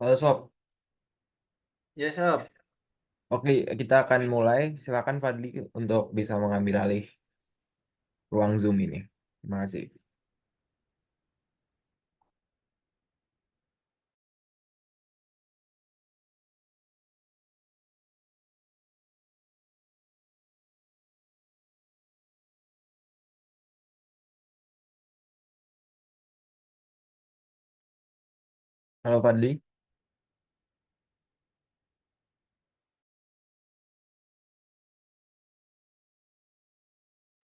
Halo Sob, Ya, Sob. oke kita akan mulai. Silakan Fadli untuk bisa mengambil alih ruang Zoom ini. Terima kasih. Halo Fadli.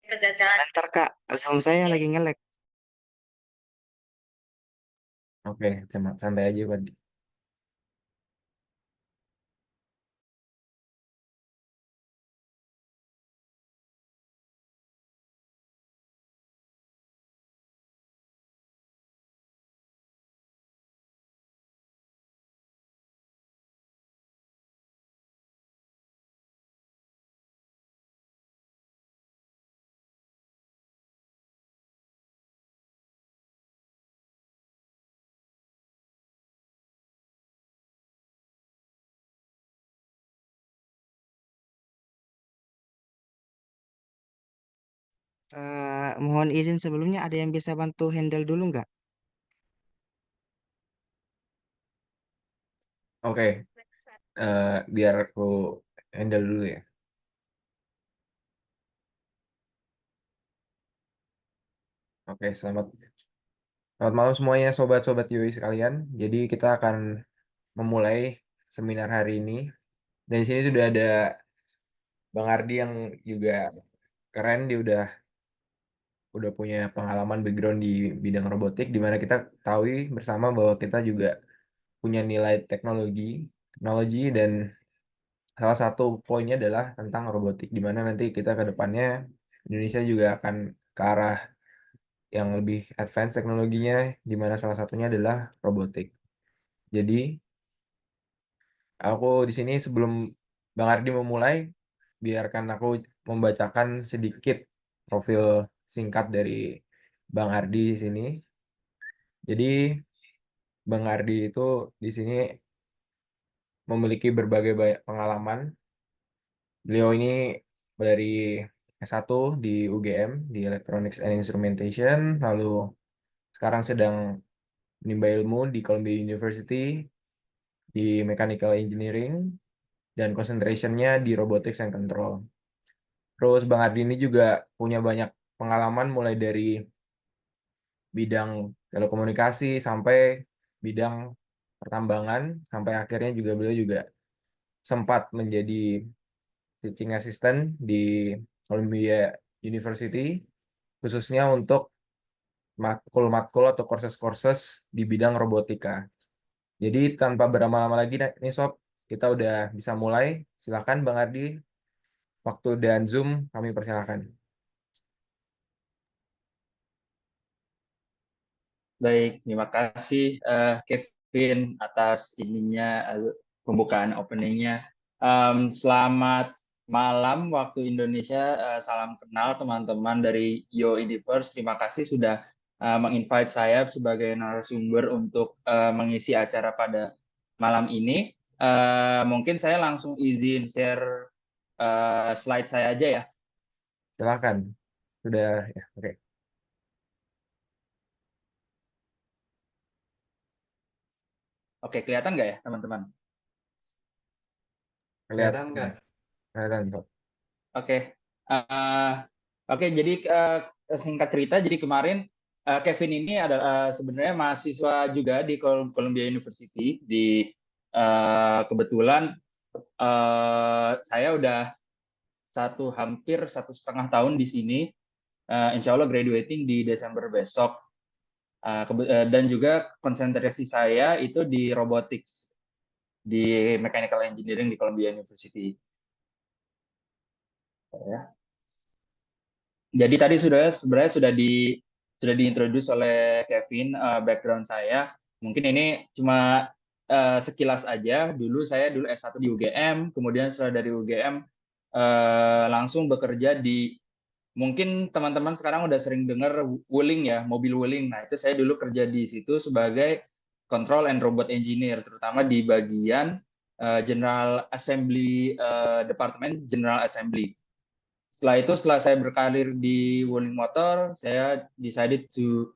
Sebentar Kak, Zoom saya lagi nge-lag. Oke, santai aja Fadli. Mohon izin sebelumnya ada yang bisa bantu handle dulu nggak? Oke, biar aku handle dulu ya. Oke, selamat malam semuanya sobat-sobat UI sekalian. Jadi kita akan memulai seminar hari ini. Dan di sini sudah ada Bang Ardi yang juga keren. Dia udah punya pengalaman background di bidang robotik, di mana kita tahu bersama bahwa kita juga punya nilai teknologi dan salah satu poinnya adalah tentang robotik, di mana nanti kita ke depannya Indonesia juga akan ke arah yang lebih advance teknologinya, di mana salah satunya adalah robotik. Jadi aku di sini sebelum Bang Ardi memulai, biarkan aku membacakan sedikit profil singkat dari Bang Ardi di sini. Jadi Bang Ardi itu di sini memiliki berbagai pengalaman. Beliau ini dari S1 di UGM di Electronics and Instrumentation, lalu sekarang sedang menimba ilmu di Columbia University di Mechanical Engineering dan concentration-nya di Robotics and Control. Terus Bang Ardi ini juga punya banyak pengalaman mulai dari bidang telekomunikasi sampai bidang pertambangan, sampai akhirnya juga beliau juga sempat menjadi teaching assistant di Columbia University, khususnya untuk matkul-matkul atau courses-courses di bidang robotika. Jadi tanpa berlama-lama lagi nih Sob, kita udah bisa mulai. Silakan Bang Ardi, waktu dan Zoom kami persilakan. Baik, terima kasih Kevin atas pembukaan openingnya. Selamat malam waktu Indonesia. Salam kenal teman-teman dari Yo Universe. Terima kasih sudah menginvite saya sebagai narasumber untuk mengisi acara pada malam ini. Mungkin saya langsung izin share slide saya aja ya. Silakan. Sudah ya, oke. Oke, kelihatan nggak ya teman-teman? Kelihatan. Kelihatan nggak? Kelihatan, Sob. Oke, Eh, oke. Jadi singkat cerita, jadi kemarin Kevin ini adalah sebenarnya mahasiswa juga di Columbia University. Kebetulan saya udah hampir 1,5 tahun di sini. Insya Allah graduating di Desember besok. Dan juga konsentrasi saya itu di robotics di Mechanical Engineering di Columbia University. Ya. Jadi tadi sebenarnya sudah diintroduce oleh Kevin background saya. Mungkin ini cuma sekilas aja. Saya dulu S1 di UGM, kemudian setelah dari UGM langsung bekerja di, mungkin teman-teman sekarang udah sering dengar Wuling ya, mobil Wuling. Nah, itu saya dulu kerja di situ sebagai control and robot engineer, terutama di bagian General Assembly Department General Assembly. Setelah itu, setelah saya berkarir di Wuling Motor, saya decided to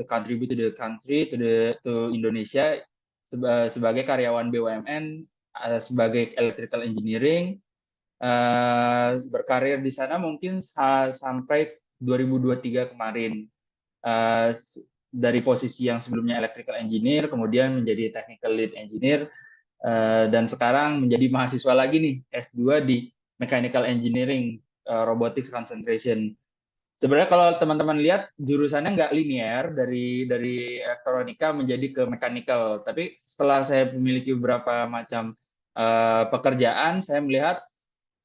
contribute to the country, to Indonesia sebagai karyawan BUMN, sebagai electrical engineering. Berkarir di sana mungkin sampai 2023 kemarin. Dari posisi yang sebelumnya electrical engineer, kemudian menjadi technical lead engineer, dan sekarang menjadi mahasiswa lagi nih, S2 di mechanical engineering, robotics concentration. Sebenarnya kalau teman-teman lihat jurusannya nggak linear dari elektronika menjadi ke mechanical, tapi setelah saya memiliki beberapa macam pekerjaan, saya melihat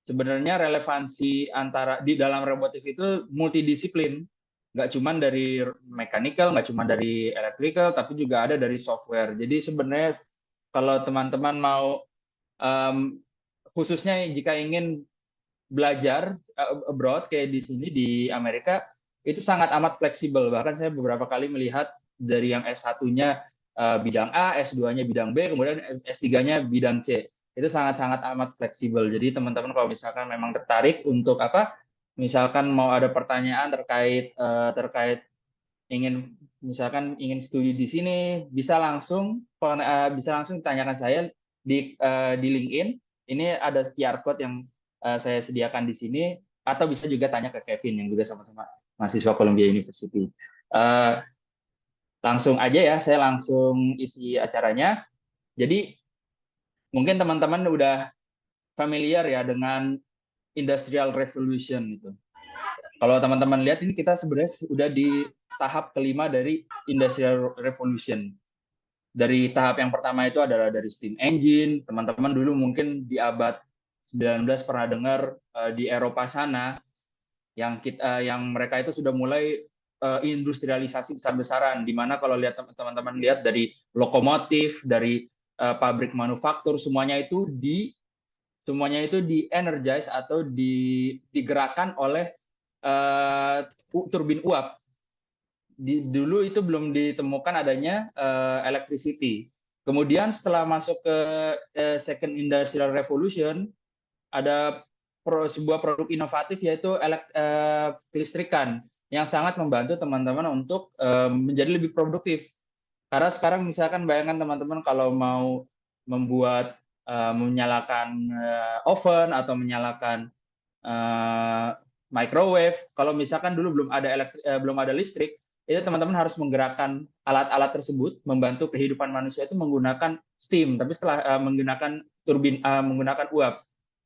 sebenarnya relevansi antara di dalam robotics itu multidisiplin, nggak cuma dari mechanical, nggak cuma dari electrical, tapi juga ada dari software. Jadi sebenarnya kalau teman-teman mau khususnya jika ingin belajar abroad kayak di sini di Amerika, itu sangat amat fleksibel. Bahkan saya beberapa kali melihat dari yang S1-nya bidang A, S2-nya bidang B, kemudian S3-nya bidang C. Itu sangat-sangat amat fleksibel. Jadi teman-teman kalau misalkan memang tertarik untuk misalkan mau ada pertanyaan terkait misalkan ingin studi di sini, bisa langsung tanyakan saya di LinkedIn. Ini ada QR code yang saya sediakan di sini, atau bisa juga tanya ke Kevin yang juga sama-sama mahasiswa Columbia University. Langsung aja ya, saya langsung isi acaranya. Jadi mungkin teman-teman udah familiar ya dengan Industrial Revolution itu. Kalau teman-teman lihat ini kita sebenarnya sudah di tahap kelima dari Industrial Revolution. Dari tahap yang pertama itu adalah dari steam engine. Teman-teman dulu mungkin di abad 19 pernah dengar di Eropa sana yang mereka itu sudah mulai industrialisasi besar-besaran, di mana kalau lihat teman-teman lihat dari lokomotif, dari pabrik manufaktur, semuanya itu di-energize atau digerakkan oleh turbin uap. Dulu itu belum ditemukan adanya electricity. Kemudian setelah masuk ke Second Industrial Revolution, ada sebuah produk inovatif yaitu kelistrikan yang sangat membantu teman-teman untuk menjadi lebih produktif. Karena sekarang misalkan bayangkan teman-teman kalau mau membuat menyalakan oven atau menyalakan microwave, kalau misalkan dulu belum ada listrik, itu teman-teman harus menggerakkan alat-alat tersebut membantu kehidupan manusia itu menggunakan steam, tapi setelah menggunakan turbin, menggunakan uap.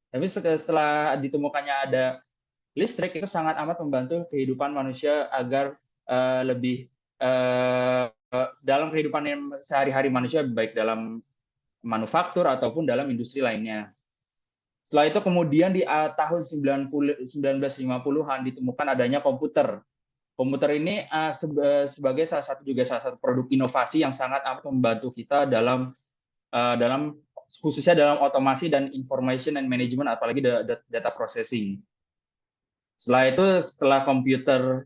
Tapi setelah ditemukannya ada listrik, itu sangat amat membantu kehidupan manusia agar lebih dalam kehidupan sehari-hari manusia, baik dalam manufaktur ataupun dalam industri lainnya. Setelah itu kemudian di tahun 1950-an ditemukan adanya komputer. Komputer ini sebagai salah satu produk inovasi yang sangat amat membantu kita dalam khususnya dalam otomasi dan information and management, apalagi data processing. Setelah komputer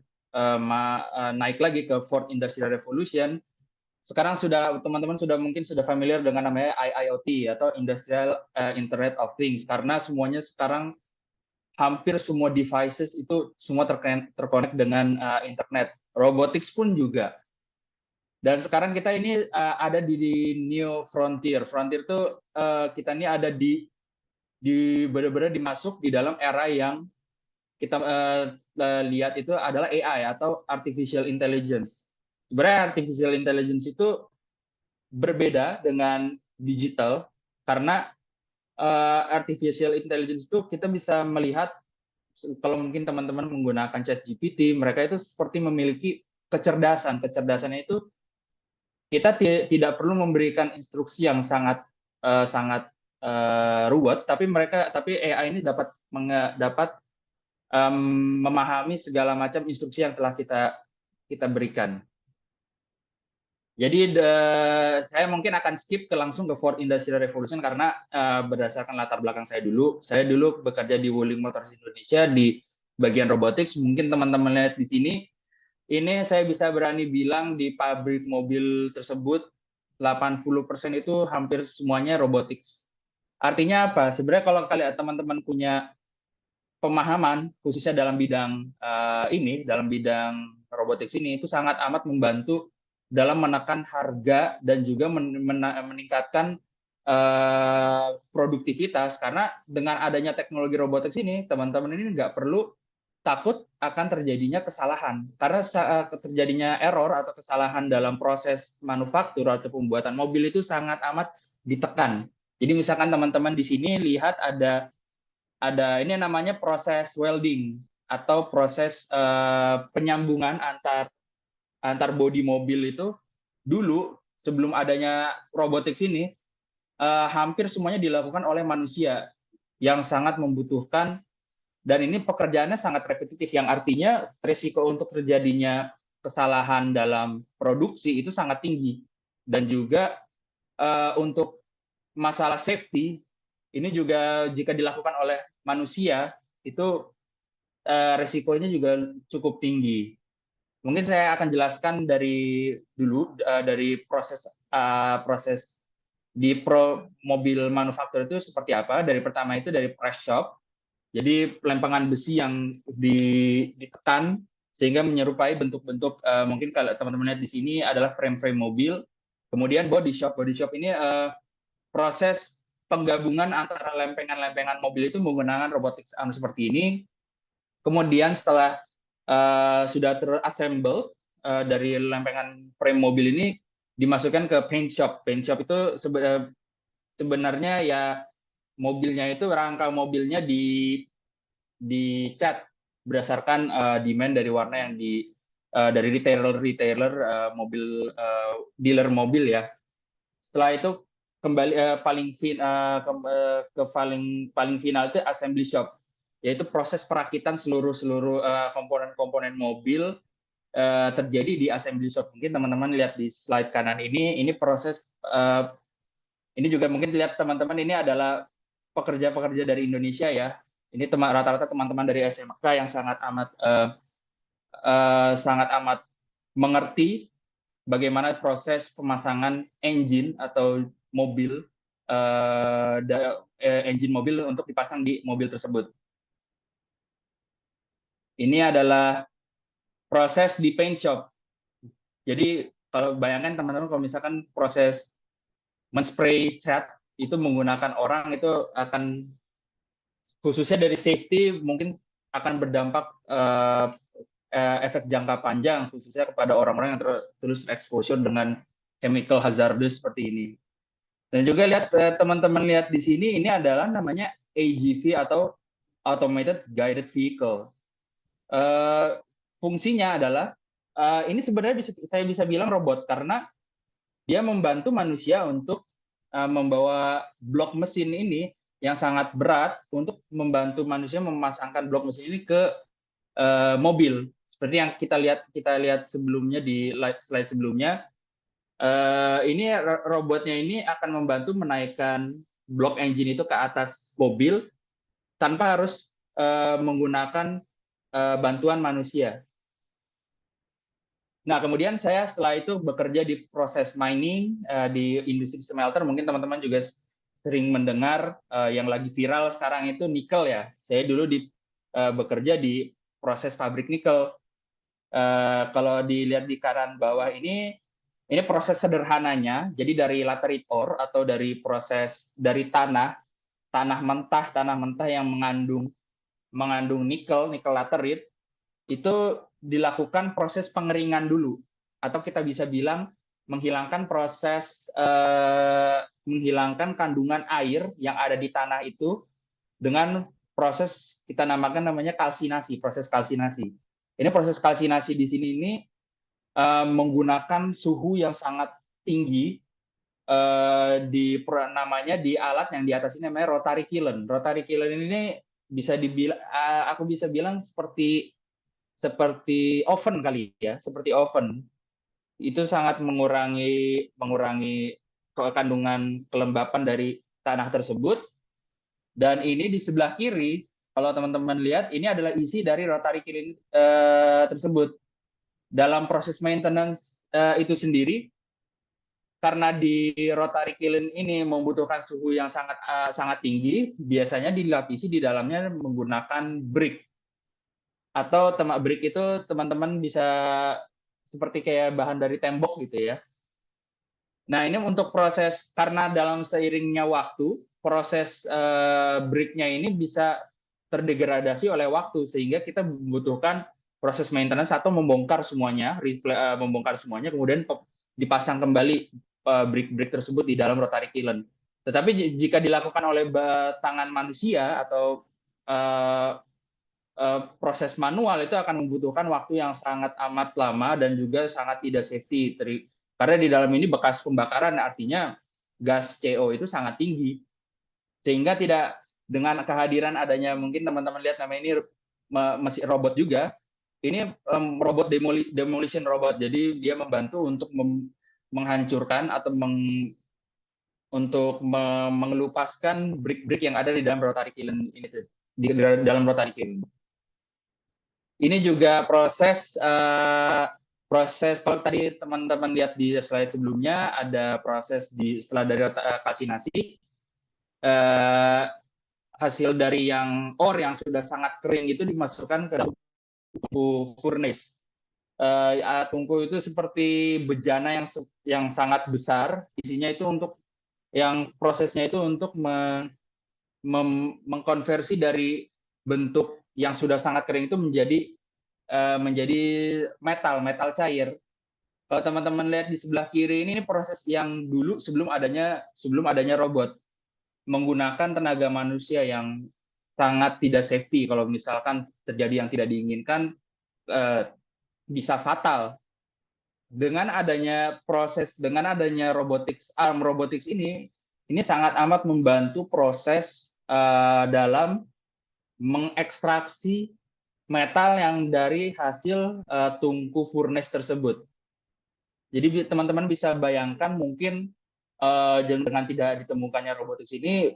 naik lagi ke Fourth Industrial Revolution, sekarang teman-teman mungkin sudah familiar dengan namanya IIoT atau Industrial Internet of Things, karena semuanya sekarang hampir semua devices itu semua terkonek dengan internet. Robotics pun juga. Dan sekarang kita ini ada di new frontier. Frontier itu kita ini ada di benar-benar dimasuk di dalam era yang kita lihat itu adalah AI atau artificial intelligence. Sebenarnya artificial intelligence itu berbeda dengan digital karena artificial intelligence itu kita bisa melihat, kalau mungkin teman-teman menggunakan ChatGPT, mereka itu seperti memiliki kecerdasan. Kecerdasannya itu kita tidak perlu memberikan instruksi yang sangat ruwet, tapi AI ini dapat memahami segala macam instruksi yang telah kita berikan. Jadi saya mungkin akan skip langsung ke Fourth Industrial Revolution karena berdasarkan latar belakang saya dulu bekerja di Wuling Motors Indonesia di bagian robotics. Mungkin teman-teman lihat di sini ini saya bisa berani bilang di pabrik mobil tersebut 80% itu hampir semuanya robotics. Artinya apa? Sebenarnya kalau kalian teman-teman punya pemahaman khususnya dalam bidang dalam bidang robotics ini itu sangat amat membantu dalam menekan harga dan juga meningkatkan produktivitas, karena dengan adanya teknologi robotics ini teman-teman ini nggak perlu takut akan terjadinya kesalahan, karena terjadinya error atau kesalahan dalam proses manufaktur atau pembuatan mobil itu sangat amat ditekan. Jadi misalkan teman-teman di sini lihat ada ini namanya proses welding atau proses penyambungan antar bodi mobil itu. Dulu sebelum adanya robotics ini hampir semuanya dilakukan oleh manusia yang sangat membutuhkan, dan ini pekerjaannya sangat repetitif, yang artinya risiko untuk terjadinya kesalahan dalam produksi itu sangat tinggi. Dan juga untuk masalah safety ini juga jika dilakukan oleh manusia itu risikonya juga cukup tinggi. Mungkin saya akan jelaskan dari proses di mobil manufaktur itu seperti apa. Dari pertama itu dari press shop, jadi lempengan besi yang ditekan sehingga menyerupai bentuk-bentuk, mungkin kalau teman-teman lihat di sini adalah frame-frame mobil. Kemudian body shop ini proses penggabungan antara lempengan-lempengan mobil itu menggunakan robotics arm seperti ini. Kemudian setelah sudah terassemble dari lempengan frame mobil ini dimasukkan ke paint shop. Paint shop itu sebenarnya ya mobilnya itu rangka mobilnya dicat berdasarkan demand dari warna yang dari retailer mobil, dealer mobil ya. Setelah itu kembali paling final itu assembly shop, yaitu proses perakitan seluruh komponen-komponen mobil terjadi di assembly shop. Mungkin teman-teman lihat di slide kanan ini proses ini juga mungkin lihat teman-teman ini adalah pekerja-pekerja dari Indonesia ya. Ini rata-rata teman-teman dari SMK yang sangat amat mengerti bagaimana proses pemasangan engine atau mobil, engine mobil untuk dipasang di mobil tersebut. Ini adalah proses di paint shop. Jadi kalau bayangkan teman-teman kalau misalkan proses men-spray cat itu menggunakan orang, itu akan khususnya dari safety mungkin akan berdampak efek jangka panjang khususnya kepada orang-orang yang terus exposure dengan chemical hazardous seperti ini. Dan juga lihat teman-teman lihat di sini ini adalah namanya AGV atau Automated Guided Vehicle. Fungsinya adalah ini sebenarnya saya bisa bilang robot karena dia membantu manusia untuk membawa blok mesin ini yang sangat berat untuk membantu manusia memasangkan blok mesin ini ke mobil. Seperti yang kita lihat sebelumnya di slide sebelumnya, ini robotnya ini akan membantu menaikkan blok engine itu ke atas mobil tanpa harus menggunakan bantuan manusia. Nah, kemudian saya setelah itu bekerja di proses mining di industri smelter. Mungkin teman-teman juga sering mendengar yang lagi viral sekarang itu nikel ya. Saya dulu bekerja di proses pabrik nikel. Kalau dilihat di kanan bawah ini proses sederhananya. Jadi dari laterite ore atau dari proses dari tanah mentah yang mengandung nikel laterite itu dilakukan proses pengeringan dulu, atau kita bisa bilang menghilangkan kandungan air yang ada di tanah itu dengan proses kita namanya kalsinasi, proses kalsinasi. Ini proses kalsinasi di sini ini menggunakan suhu yang sangat tinggi namanya di alat yang di atas ini namanya rotary kiln. Rotary kiln ini bisa dibilang aku bisa bilang seperti oven kali ya, seperti oven. Itu sangat mengurangi kandungan kelembapan dari tanah tersebut. Dan ini di sebelah kiri, kalau teman-teman lihat, ini adalah isi dari rotary kiln tersebut. dalam proses maintenance itu sendiri, karena di rotary kiln ini membutuhkan suhu yang sangat tinggi, biasanya dilapisi di dalamnya menggunakan brick. Atau brick itu teman-teman bisa seperti kayak bahan dari tembok gitu ya. Nah, ini untuk proses, karena dalam seiringnya waktu, proses brick-nya ini bisa terdegradasi oleh waktu, sehingga kita membutuhkan proses maintenance atau membongkar semuanya, kemudian dipasang kembali brick-brick tersebut di dalam rotary kiln. Tetapi jika dilakukan oleh tangan manusia atau proses manual, itu akan membutuhkan waktu yang sangat amat lama dan juga sangat tidak safety. Karena di dalam ini bekas pembakaran, artinya gas CO itu sangat tinggi. Sehingga tidak, dengan kehadiran adanya, mungkin teman-teman lihat namanya ini mesin robot juga. Ini robot demolition robot. Jadi dia membantu untuk menghancurkan atau untuk mengelupaskan brick-brick yang ada di dalam rotary kiln ini, di dalam rotary kiln. Ini juga proses kalau tadi teman-teman lihat di slide sebelumnya, ada proses setelah dari kalsinasi, hasil dari yang ore yang sudah sangat kering itu dimasukkan ke dalam tungku furnace. Tungku itu seperti bejana yang sangat besar, isinya itu prosesnya itu untuk mengkonversi dari bentuk yang sudah sangat kering itu menjadi metal cair. Kalau teman-teman lihat di sebelah kiri ini proses yang dulu sebelum adanya robot, menggunakan tenaga manusia yang sangat tidak safety. Kalau misalkan terjadi yang tidak diinginkan, bisa fatal. Dengan adanya arm robotics ini sangat amat membantu proses dalam mengekstraksi metal yang dari hasil tungku furnace tersebut. Jadi teman-teman bisa bayangkan mungkin dengan tidak ditemukannya robotics ini,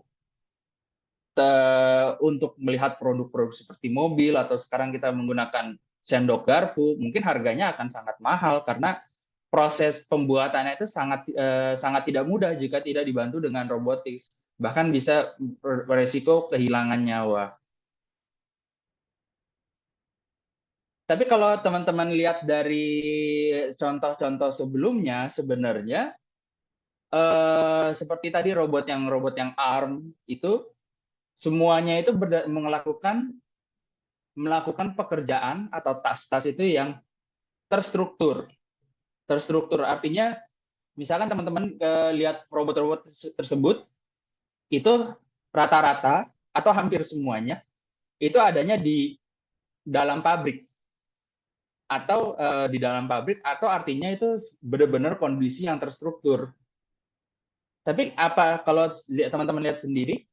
untuk melihat produk-produk seperti mobil atau sekarang kita menggunakan sendok garpu, mungkin harganya akan sangat mahal karena proses pembuatannya itu sangat tidak mudah jika tidak dibantu dengan robotics. Bahkan bisa beresiko kehilangan nyawa. Tapi kalau teman-teman lihat dari contoh-contoh sebelumnya, sebenarnya seperti tadi robot yang ARM itu, semuanya itu melakukan pekerjaan atau tas-tas itu yang terstruktur. Terstruktur artinya, misalkan teman-teman lihat robot-robot tersebut, itu rata-rata atau hampir semuanya itu adanya di dalam pabrik. Atau di dalam pabrik, atau artinya itu benar-benar kondisi yang terstruktur. Tapi kalau teman-teman lihat sendiri,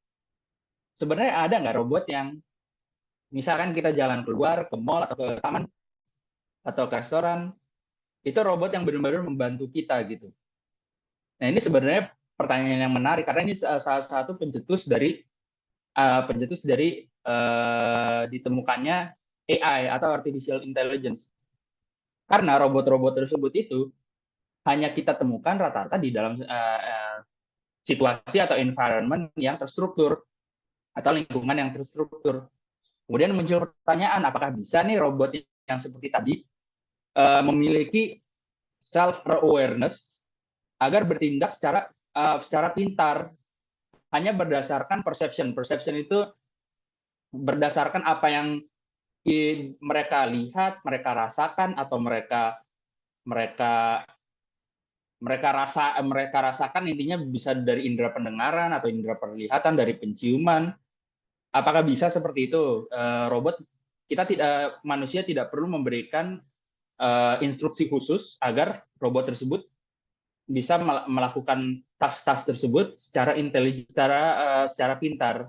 sebenarnya ada nggak robot yang misalkan kita jalan keluar ke mall atau ke taman atau ke restoran, itu robot yang benar-benar membantu kita gitu. Nah, ini sebenarnya pertanyaan yang menarik karena ini salah satu pencetus dari ditemukannya AI atau artificial intelligence. Karena robot-robot tersebut itu hanya kita temukan rata-rata di dalam situasi atau environment yang terstruktur atau lingkungan yang terstruktur. Kemudian muncul pertanyaan, apakah bisa nih robot yang seperti tadi memiliki self-awareness agar bertindak secara pintar, hanya berdasarkan perception. Perception itu berdasarkan apa yang mereka lihat, mereka rasakan, atau mereka rasakan, intinya bisa dari indera pendengaran atau indera penglihatan, dari penciuman. Apakah bisa seperti itu? Manusia tidak perlu memberikan instruksi khusus agar robot tersebut bisa melakukan tas-tas tersebut secara intelijen, secara pintar.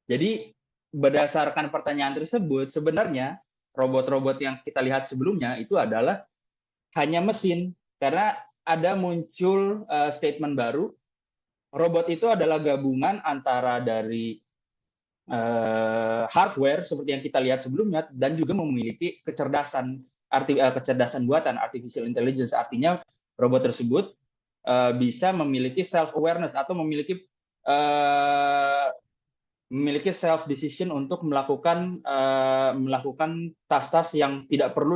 Jadi berdasarkan pertanyaan tersebut, sebenarnya robot-robot yang kita lihat sebelumnya itu adalah hanya mesin, karena ada muncul statement baru, robot itu adalah gabungan antara dari hardware seperti yang kita lihat sebelumnya dan juga memiliki kecerdasan. kecerdasan buatan, artificial intelligence. Artinya robot tersebut bisa memiliki self awareness atau memiliki self decision untuk melakukan tas-tas yang tidak perlu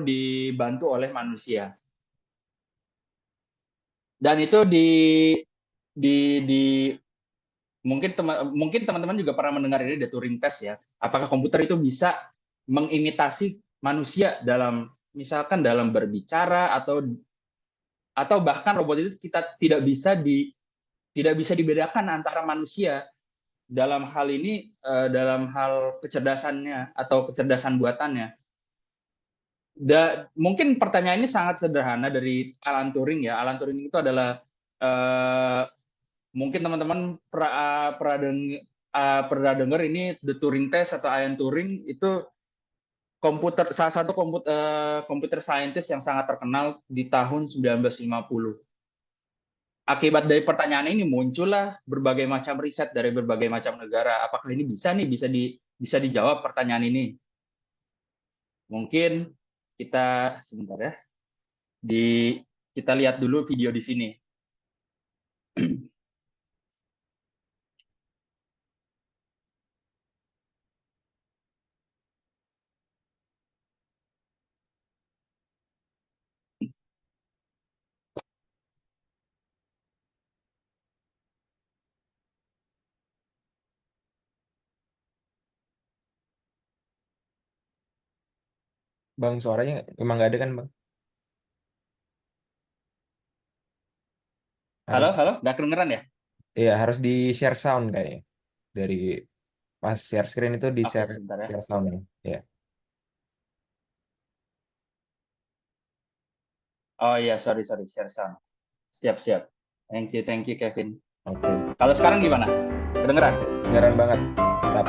dibantu oleh manusia. Dan itu mungkin teman-teman juga pernah mendengar ini, the Turing test ya. Apakah komputer itu bisa mengimitasi manusia misalkan dalam berbicara atau bahkan robot itu kita tidak bisa dibedakan antara manusia dalam hal ini, dalam hal kecerdasannya atau kecerdasan buatannya. Mungkin pertanyaan ini sangat sederhana dari Alan Turing ya. Alan Turing itu adalah mungkin teman-teman pernah dengar ini the Turing test atau Alan Turing. Itu salah satu komputer scientist yang sangat terkenal di tahun 1950. Akibat dari pertanyaan ini muncullah berbagai macam riset dari berbagai macam negara. Apakah ini bisa dijawab pertanyaan ini? Mungkin kita sebentar ya. Kita lihat dulu video di sini. Bang, suaranya emang nggak ada kan, Bang? Harus, Halo, nggak kedengeran ya? iya, harus di share sound kayaknya. Dari pas share screen itu di Oke, sebentar ya. share sound ya. Oh iya, sorry, share sound. Siap. Thank you, Kevin. Oke. Kalau sekarang gimana? Kedengeran? Kedengeran banget. Tetap.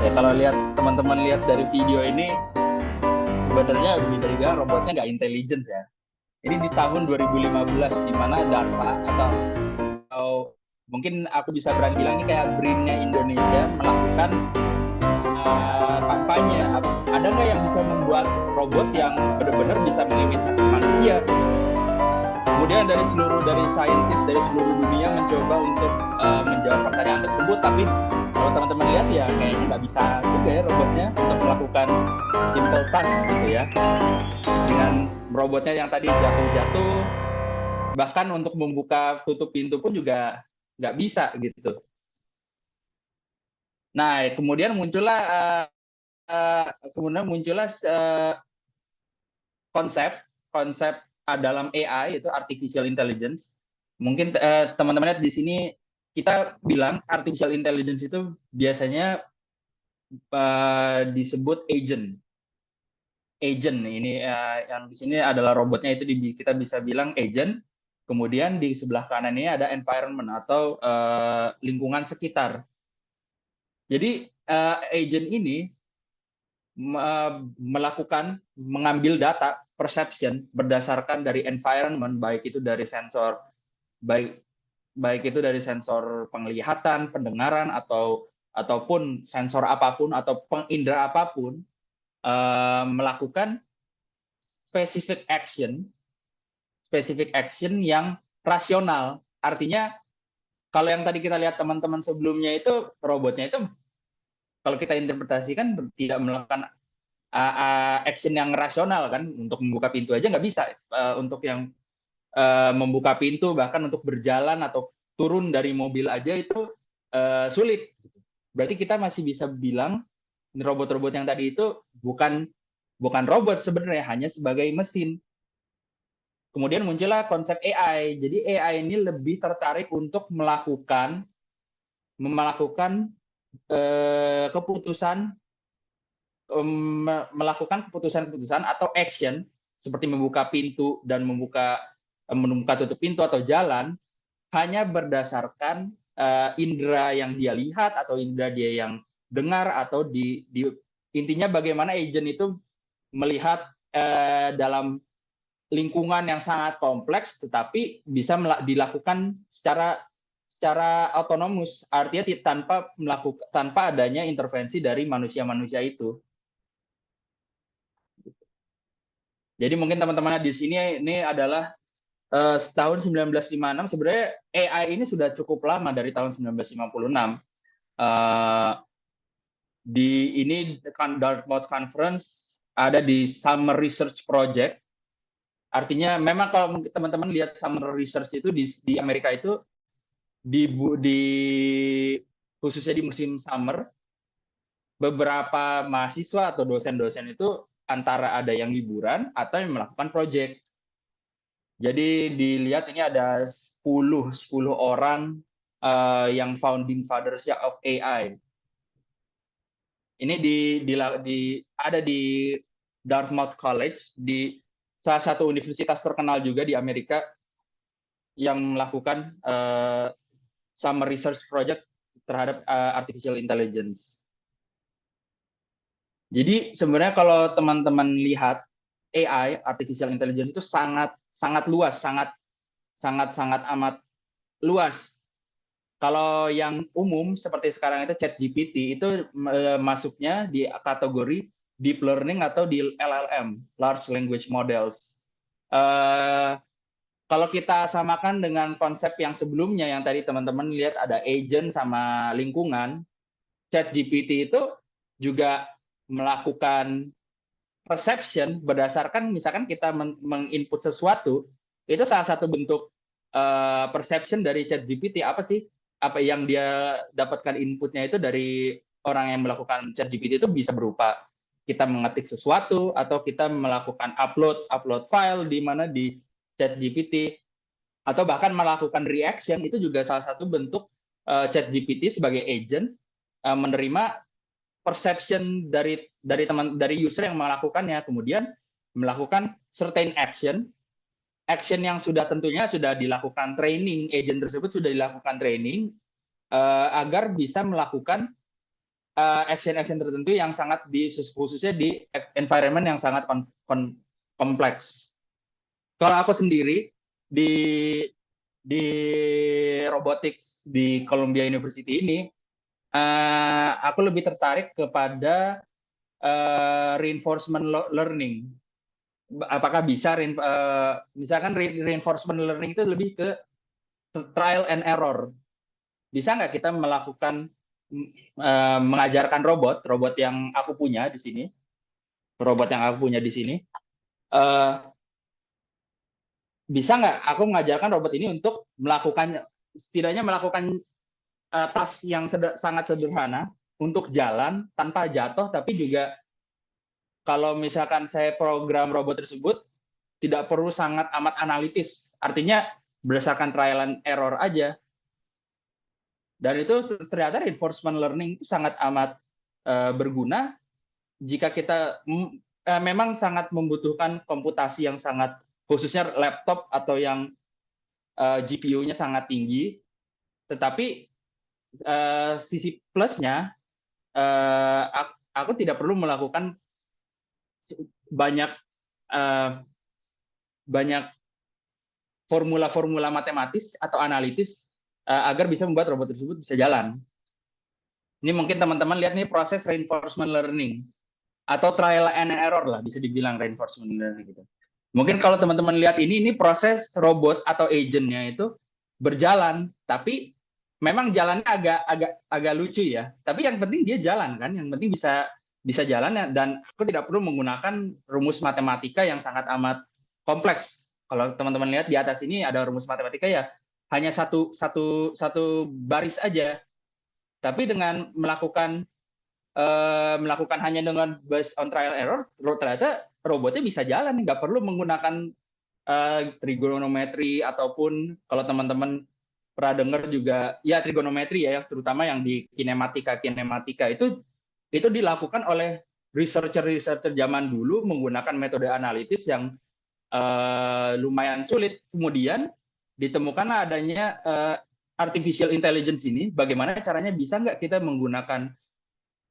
Ya, kalau teman-teman lihat dari video ini, sebenarnya bisa dibilang robotnya nggak intelligence ya. Ini di tahun 2015, di mana DARPA atau mungkin aku bisa berani bilang ini kayak BRIN-nya Indonesia melakukan kampanye. Ada nggak yang bisa membuat robot yang benar-benar bisa mengimitasi manusia? Kemudian dari saintis dari seluruh dunia mencoba untuk menjawab pertanyaan tersebut, tapi kalau teman-teman lihat ya kayaknya nggak bisa juga ya robotnya untuk melakukan simple task gitu ya. Dengan robotnya yang tadi jatuh-jatuh, bahkan untuk membuka tutup pintu pun juga nggak bisa gitu. Nah, kemudian muncullah konsep dalam AI, itu artificial intelligence. Mungkin teman-teman lihat di sini, kita bilang artificial intelligence itu biasanya disebut agent. Ini yang di sini adalah robotnya, itu kita bisa bilang agent. Kemudian di sebelah kanan ini ada environment atau lingkungan sekitar. Jadi agent ini mengambil data perception berdasarkan dari environment, baik itu dari sensor penglihatan, pendengaran, ataupun sensor apapun atau pengindera apapun, melakukan specific action yang rasional. Artinya kalau yang tadi kita lihat teman-teman sebelumnya itu, robotnya itu kalau kita interpretasikan tidak melakukan action yang rasional kan. Untuk membuka pintu aja nggak bisa, untuk yang membuka pintu, bahkan untuk berjalan atau turun dari mobil aja itu sulit. Berarti kita masih bisa bilang robot-robot yang tadi itu bukan robot sebenarnya, hanya sebagai mesin. Kemudian muncullah konsep AI. Jadi AI ini lebih tertarik untuk melakukan keputusan, melakukan keputusan-keputusan atau action seperti membuka pintu dan membuka tutup pintu atau jalan hanya berdasarkan indera yang dia lihat atau indera dia yang dengar, atau intinya bagaimana agent itu melihat dalam lingkungan yang sangat kompleks tetapi bisa dilakukan secara otonomus, artinya tanpa adanya intervensi dari manusia-manusia itu. Jadi mungkin teman-teman di sini ini adalah tahun 1956. Sebenarnya AI ini sudah cukup lama, dari tahun 1956. Ini Dartmouth Conference ada di Summer Research Project. Artinya memang kalau teman-teman lihat Summer Research itu di Amerika itu khususnya di musim summer, beberapa mahasiswa atau dosen-dosen itu antara ada yang liburan atau yang melakukan project. Jadi dilihat ini ada 10 orang yang founding fathers of AI. Ini ada di Dartmouth College, di salah satu universitas terkenal juga di Amerika, yang melakukan summer research project terhadap artificial intelligence. Jadi sebenarnya kalau teman-teman lihat AI, artificial intelligence, itu sangat luas, sangat amat luas. Kalau yang umum seperti sekarang itu ChatGPT itu masuknya di kategori deep learning atau di LLM, large language models. Kalau kita samakan dengan konsep yang sebelumnya yang tadi teman-teman lihat ada agent sama lingkungan, ChatGPT itu juga melakukan perception berdasarkan misalkan kita menginput sesuatu, itu salah satu bentuk perception dari ChatGPT. Apa sih? Apa yang dia dapatkan inputnya itu dari orang yang melakukan ChatGPT itu bisa berupa kita mengetik sesuatu atau kita melakukan upload file di mana di ChatGPT, atau bahkan melakukan reaction. Itu juga salah satu bentuk ChatGPT sebagai agent menerima perception dari user yang melakukannya, kemudian melakukan certain action yang tentunya sudah dilakukan training, agent tersebut sudah dilakukan training agar bisa melakukan action tertentu yang sangat khususnya di environment yang sangat kompleks. Kalau aku sendiri di robotics di Columbia University ini, aku lebih tertarik kepada reinforcement learning. Apakah bisa misalkan reinforcement learning itu lebih ke trial and error. Bisa nggak kita melakukan mengajarkan robot yang aku punya di sini, bisa nggak aku mengajarkan robot ini untuk setidaknya melakukan task yang sangat sederhana untuk jalan tanpa jatuh, tapi juga kalau misalkan saya program robot tersebut tidak perlu sangat amat analitis, artinya berdasarkan trial and error aja. Dan itu ternyata reinforcement learning itu sangat amat berguna jika kita memang sangat membutuhkan komputasi yang sangat, khususnya laptop atau yang GPU-nya sangat tinggi. Tetapi sisi plusnya, aku tidak perlu melakukan banyak formula-formula matematis atau analitis agar bisa membuat robot tersebut bisa jalan. Ini mungkin teman-teman lihat nih proses reinforcement learning atau trial and error lah, bisa dibilang reinforcement learning gitu. Mungkin kalau teman-teman lihat ini proses robot atau agentnya itu berjalan, tapi memang jalannya agak lucu ya. Tapi yang penting dia jalan kan, yang penting bisa jalan ya, dan aku tidak perlu menggunakan rumus matematika yang sangat amat kompleks. Kalau teman-teman lihat di atas ini ada rumus matematika ya hanya satu baris aja. Tapi dengan melakukan hanya dengan based on trial error, ternyata robotnya bisa jalan, nggak perlu menggunakan trigonometri, ataupun kalau teman-teman pernah dengar juga ya trigonometri ya, terutama yang di kinematika itu dilakukan oleh researcher zaman dulu menggunakan metode analitis yang lumayan sulit. Kemudian ditemukanlah adanya artificial intelligence ini. Bagaimana caranya bisa nggak kita menggunakan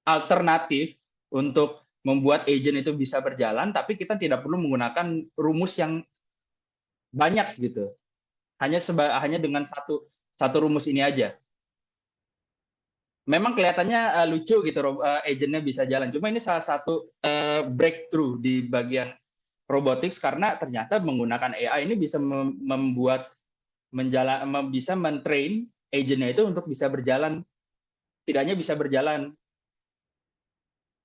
alternatif untuk membuat agent itu bisa berjalan, tapi kita tidak perlu menggunakan rumus yang banyak gitu. Hanya dengan satu rumus ini aja. Memang kelihatannya lucu gitu, agentnya bisa jalan. Cuma ini salah satu breakthrough di bagian robotics karena ternyata menggunakan AI ini bisa bisa mentrain agentnya itu untuk bisa berjalan, setidaknya bisa berjalan.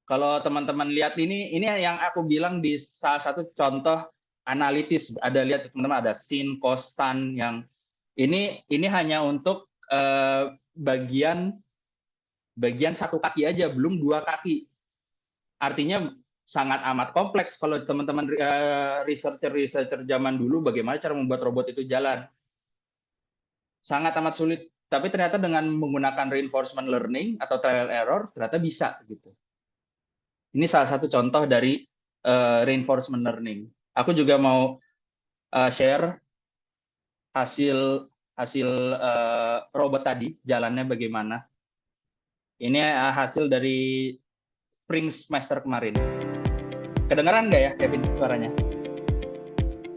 Kalau teman-teman lihat ini yang aku bilang di salah satu contoh analitis. Ada lihat teman-teman, ada sin, cos, tan yang ini hanya untuk bagian satu kaki aja, belum dua kaki. Artinya sangat amat kompleks kalau teman-teman researcher zaman dulu bagaimana cara membuat robot itu jalan. Sangat amat sulit. Tapi ternyata dengan menggunakan reinforcement learning atau trial error ternyata bisa gitu. Ini salah satu contoh dari reinforcement learning. Aku juga mau share hasil robot tadi, jalannya bagaimana. Ini hasil dari spring semester kemarin. Kedengaran nggak ya, Kevin, suaranya?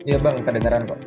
Iya Bang, kedengaran kok.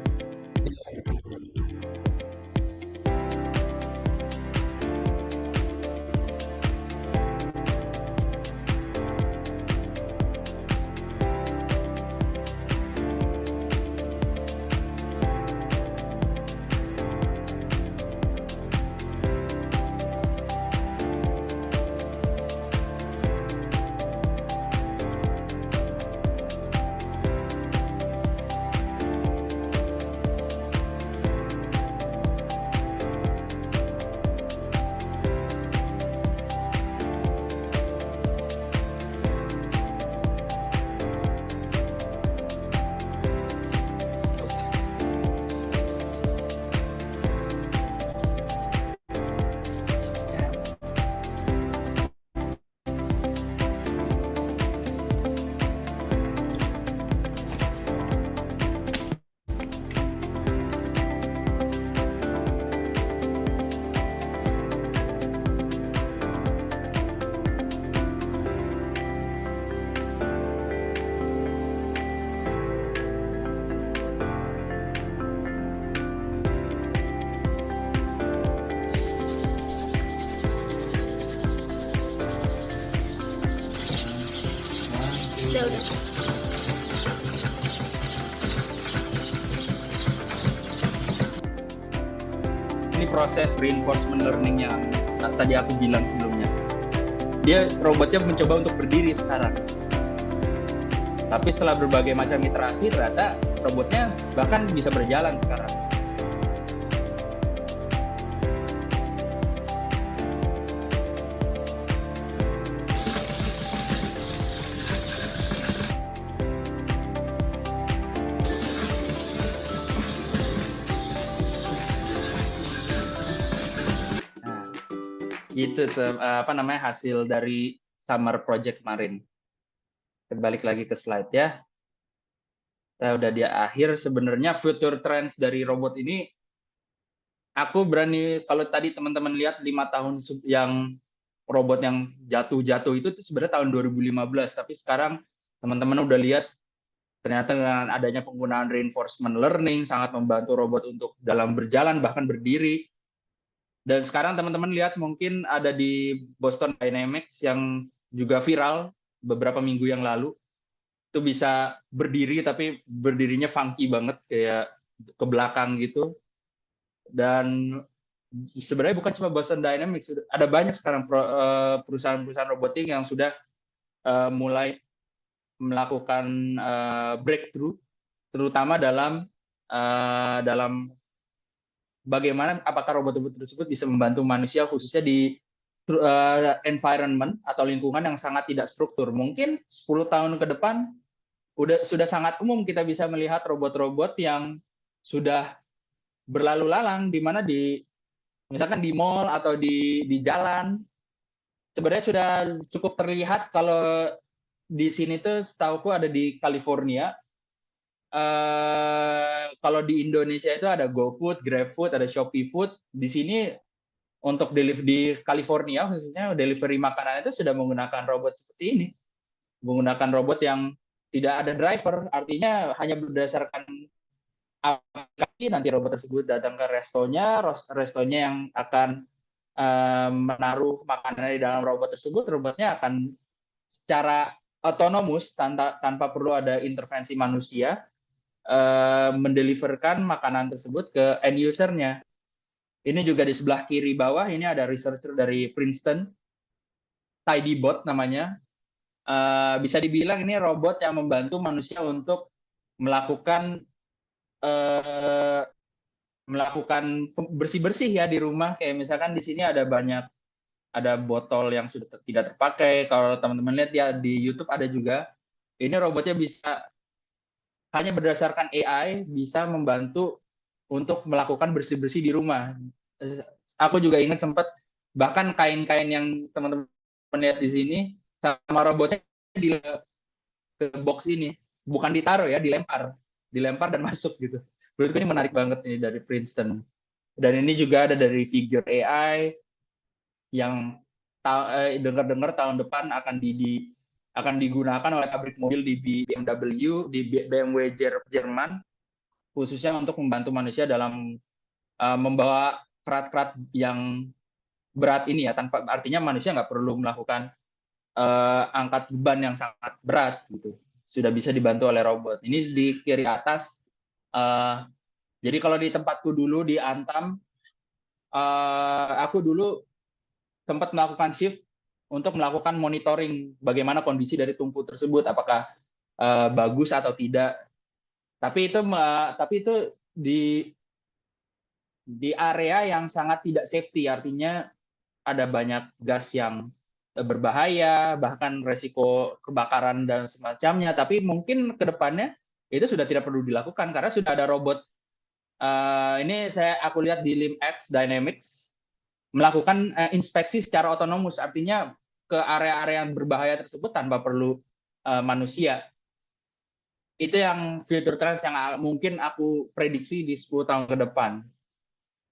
Ini proses reinforcement learning yang tadi aku bilang sebelumnya. Dia robotnya mencoba untuk berdiri sekarang. Tapi setelah berbagai macam iterasi, ternyata robotnya bahkan bisa berjalan sekarang. Gitu hasil dari summer project kemarin. Balik lagi ke slide ya. Kita udah di akhir. Sebenarnya future trends dari robot ini, aku berani, kalau tadi teman-teman lihat 5 tahun yang robot yang jatuh itu sebenarnya tahun 2015. Tapi sekarang teman-teman udah lihat ternyata dengan adanya penggunaan reinforcement learning sangat membantu robot untuk dalam berjalan bahkan berdiri. Dan sekarang teman-teman lihat mungkin ada di Boston Dynamics yang juga viral beberapa minggu yang lalu. Itu bisa berdiri tapi berdirinya funky banget kayak ke belakang gitu. Dan sebenarnya bukan cuma Boston Dynamics, ada banyak sekarang perusahaan-perusahaan robotik yang sudah mulai melakukan breakthrough, terutama dalam bagaimana apakah robot-robot tersebut bisa membantu manusia khususnya di environment atau lingkungan yang sangat tidak struktur. Mungkin 10 tahun ke depan sudah sangat umum kita bisa melihat robot-robot yang sudah berlalu lalang di mana di misalkan di mall atau di jalan, sebenarnya sudah cukup terlihat. Kalau di sini tuh setauku ada di California. Kalau di Indonesia itu ada GoFood, GrabFood, ada Shopee Foods. Di sini untuk delivery di California khususnya delivery makanan itu sudah menggunakan robot seperti ini, menggunakan robot yang tidak ada driver, artinya hanya berdasarkan aplikasi nanti robot tersebut datang ke restonya, restonya yang akan menaruh makanan di dalam robot tersebut, robotnya akan secara otonomus tanpa perlu ada intervensi manusia mendeliverkan makanan tersebut ke end usernya. Ini juga di sebelah kiri bawah ini ada researcher dari Princeton, TidyBot namanya. Bisa dibilang ini robot yang membantu manusia untuk melakukan bersih-bersih ya di rumah. Kayak misalkan di sini ada botol yang sudah tidak terpakai. Kalau teman-teman lihat ya di YouTube ada juga. Ini robotnya bisa hanya berdasarkan AI bisa membantu untuk melakukan bersih-bersih di rumah. Aku juga ingat sempat bahkan kain-kain yang teman-teman lihat di sini sama robotnya di ke box ini, bukan ditaruh ya, dilempar dan masuk gitu. Menurutku ini menarik banget ini dari Princeton. Dan ini juga ada dari Figure AI yang dengar-dengar tahun depan akan digunakan oleh pabrik mobil di BMW, di BMW Jerman, khususnya untuk membantu manusia dalam membawa kerat-kerat yang berat ini ya, tanpa artinya manusia nggak perlu melakukan angkat beban yang sangat berat gitu, sudah bisa dibantu oleh robot. Ini di kiri atas. Jadi kalau di tempatku dulu di Antam, aku dulu sempat melakukan shift untuk melakukan monitoring bagaimana kondisi dari tungku tersebut, apakah bagus atau tidak. Tapi itu di area yang sangat tidak safety, artinya ada banyak gas yang berbahaya, bahkan resiko kebakaran dan semacamnya. Tapi mungkin ke depannya itu sudah tidak perlu dilakukan karena sudah ada robot. Ini aku lihat di LimX Dynamics melakukan inspeksi secara otonomus, artinya ke area-area yang berbahaya tersebut tanpa perlu manusia. Itu yang future trends yang mungkin aku prediksi di 10 tahun ke depan.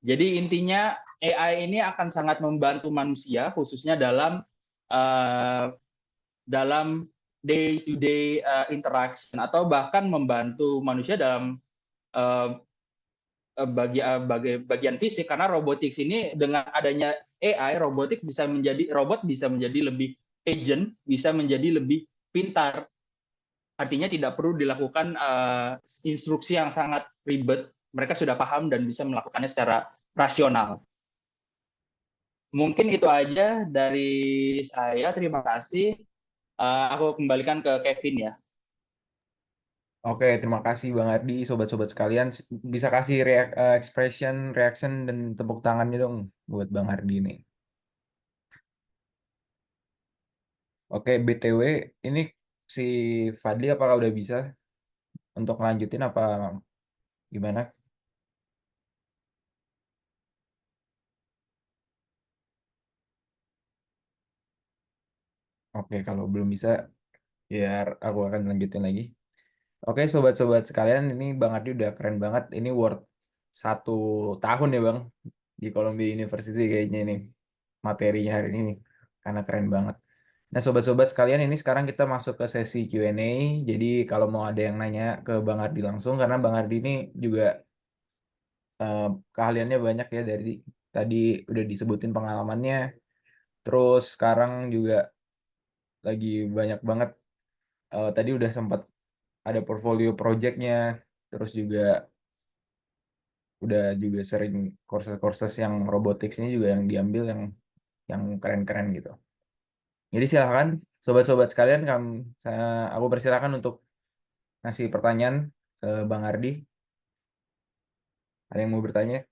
Jadi intinya AI ini akan sangat membantu manusia khususnya dalam day to day interaction atau bahkan membantu manusia dalam bagian fisik, karena robotics ini dengan adanya AI robot bisa menjadi lebih agent, bisa menjadi lebih pintar. Artinya tidak perlu dilakukan instruksi yang sangat ribet. Mereka sudah paham dan bisa melakukannya secara rasional. Mungkin itu aja dari saya. Terima kasih. Aku kembalikan ke Kevin ya. Oke, terima kasih Bang Ardi, sobat-sobat sekalian. Bisa kasih expression, reaction, dan tepuk tangannya dong buat Bang Ardi nih. Oke, BTW, ini si Fadli apakah udah bisa untuk lanjutin apa gimana? Oke, kalau belum bisa, biar aku akan lanjutin lagi. Oke, sobat-sobat sekalian, ini Bang Ardi udah keren banget. Ini worth 1 tahun ya Bang, di Columbia University kayaknya ini materinya hari ini nih, karena keren banget. Nah, sobat-sobat sekalian, ini sekarang kita masuk ke sesi Q&A. Jadi kalau mau ada yang nanya ke Bang Ardi langsung, karena Bang Ardi ini juga keahliannya banyak ya, dari tadi udah disebutin pengalamannya. Terus sekarang juga lagi banyak banget, tadi udah sempat ada portfolio projectnya, terus juga udah juga sering courses-courses yang robotics ini juga yang diambil yang keren-keren gitu. Jadi silahkan sobat-sobat sekalian, aku persilakan untuk ngasih pertanyaan ke Bang Ardi. Ada yang mau bertanya?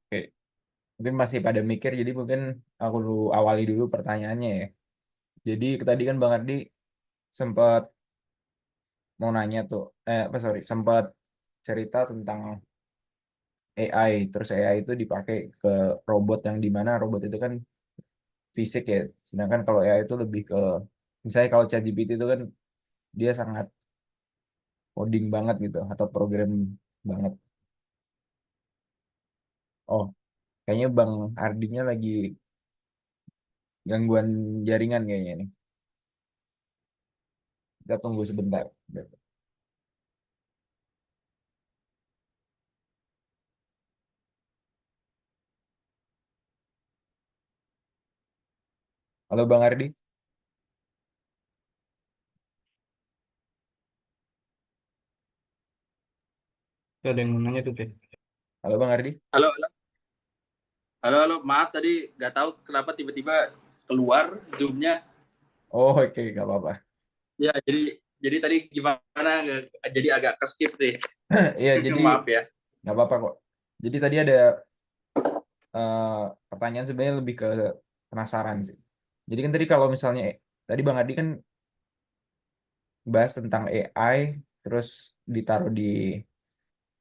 Oke, mungkin masih pada mikir, jadi mungkin aku awali dulu pertanyaannya ya. Jadi tadi kan Bang Ardi sempat mau nanya tuh, sempat cerita tentang AI. Terus AI itu dipakai ke robot yang dimana robot itu kan fisik ya. Sedangkan kalau AI itu lebih ke, misalnya kalau ChatGPT itu kan dia sangat coding banget gitu atau program banget. Oh, kayaknya Bang Ardinya lagi gangguan jaringan kayaknya nih. Kita tunggu sebentar. Halo Bang Ardi. Ada yang mau nanya tuh, Teh. Halo Bang Ardi. Halo, halo. Halo, halo. Maaf tadi nggak tahu kenapa tiba-tiba keluar Zoom-nya. Oh, oke, nggak apa-apa. Ya, jadi tadi gimana? Jadi agak ke-skip deh. Iya, jadi Maaf ya. nggak apa-apa kok. Jadi tadi ada pertanyaan sebenarnya lebih ke penasaran sih. Jadi kan tadi kalau misalnya tadi Bang Ardi kan bahas tentang AI terus ditaruh di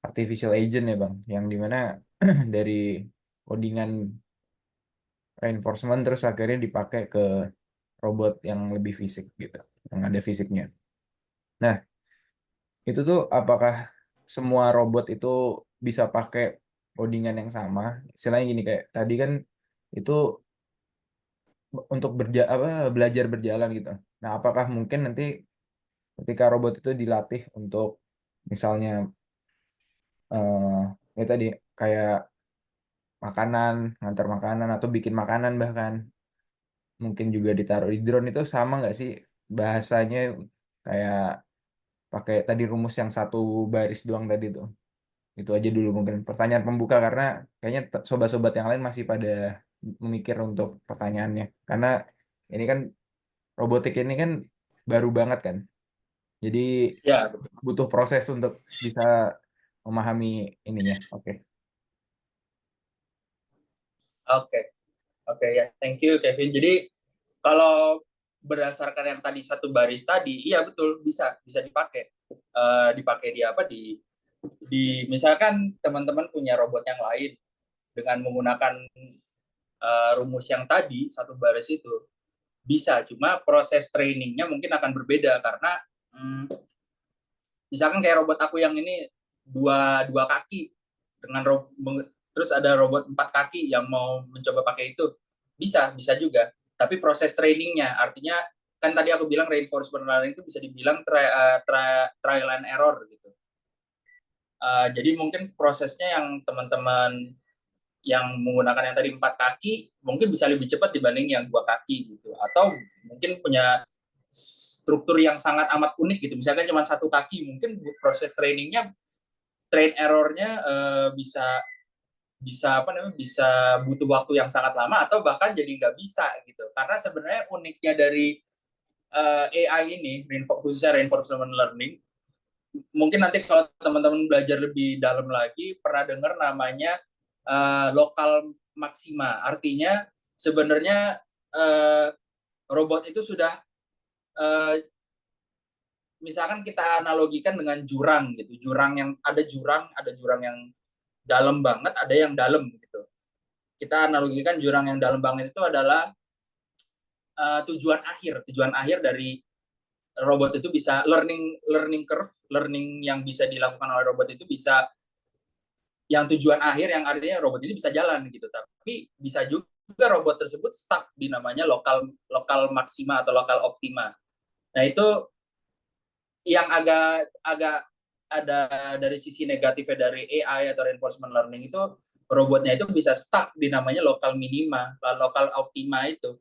artificial agent ya Bang, yang dimana dari codingan reinforcement terus akhirnya dipakai ke robot yang lebih fisik gitu, yang ada fisiknya. Nah, itu tuh apakah semua robot itu bisa pakai codingan yang sama? Istilahnya gini, kayak tadi kan itu untuk belajar berjalan gitu. Nah, apakah mungkin nanti ketika robot itu dilatih untuk misalnya eh ya tadi kayak makanan, ngantar makanan atau bikin makanan bahkan mungkin juga ditaruh di drone, itu sama nggak sih bahasanya kayak pakai tadi rumus yang satu baris doang tadi tuh? Itu aja dulu mungkin pertanyaan pembuka, karena kayaknya sobat-sobat yang lain masih pada memikir untuk pertanyaannya. Karena ini kan robotik ini kan baru banget kan. Jadi Ya, betul. butuh proses untuk bisa memahami ininya. Oke. Oke. Oke ya. Thank you, Kevin. Jadi kalau berdasarkan yang tadi satu baris tadi, iya betul bisa dipakai. Dipakai di apa di misalkan teman-teman punya robot yang lain dengan menggunakan rumus yang tadi satu baris itu bisa, cuma proses trainingnya mungkin akan berbeda karena misalkan kayak robot aku yang ini dua kaki dengan terus ada robot 4 kaki yang mau mencoba pakai itu bisa juga, tapi proses trainingnya artinya kan tadi aku bilang reinforcement learning itu bisa dibilang trial and error gitu. Jadi mungkin prosesnya yang teman-teman yang menggunakan yang tadi 4 kaki mungkin bisa lebih cepat dibanding yang 2 kaki gitu, atau mungkin punya struktur yang sangat amat unik gitu, misalkan cuma 1 kaki, mungkin proses trainingnya train errornya bisa bisa apa namanya bisa butuh waktu yang sangat lama atau bahkan jadi nggak bisa gitu, karena sebenarnya uniknya dari AI ini khususnya reinforcement learning, mungkin nanti kalau teman-teman belajar lebih dalam lagi pernah dengar namanya lokal maksima. Artinya sebenarnya robot itu sudah misalkan kita analogikan dengan jurang gitu. Ada jurang yang dalam banget, ada yang dalam gitu. Kita analogikan jurang yang dalam banget itu adalah tujuan akhir dari robot itu bisa learning curve, learning yang bisa dilakukan oleh robot itu bisa yang tujuan akhir yang artinya robot ini bisa jalan gitu, tapi bisa juga robot tersebut stuck di namanya lokal maksima atau lokal optima. Nah, itu yang agak agak ada dari sisi negatifnya dari AI atau reinforcement learning itu, robotnya itu bisa stuck di namanya lokal minima, lokal optima itu.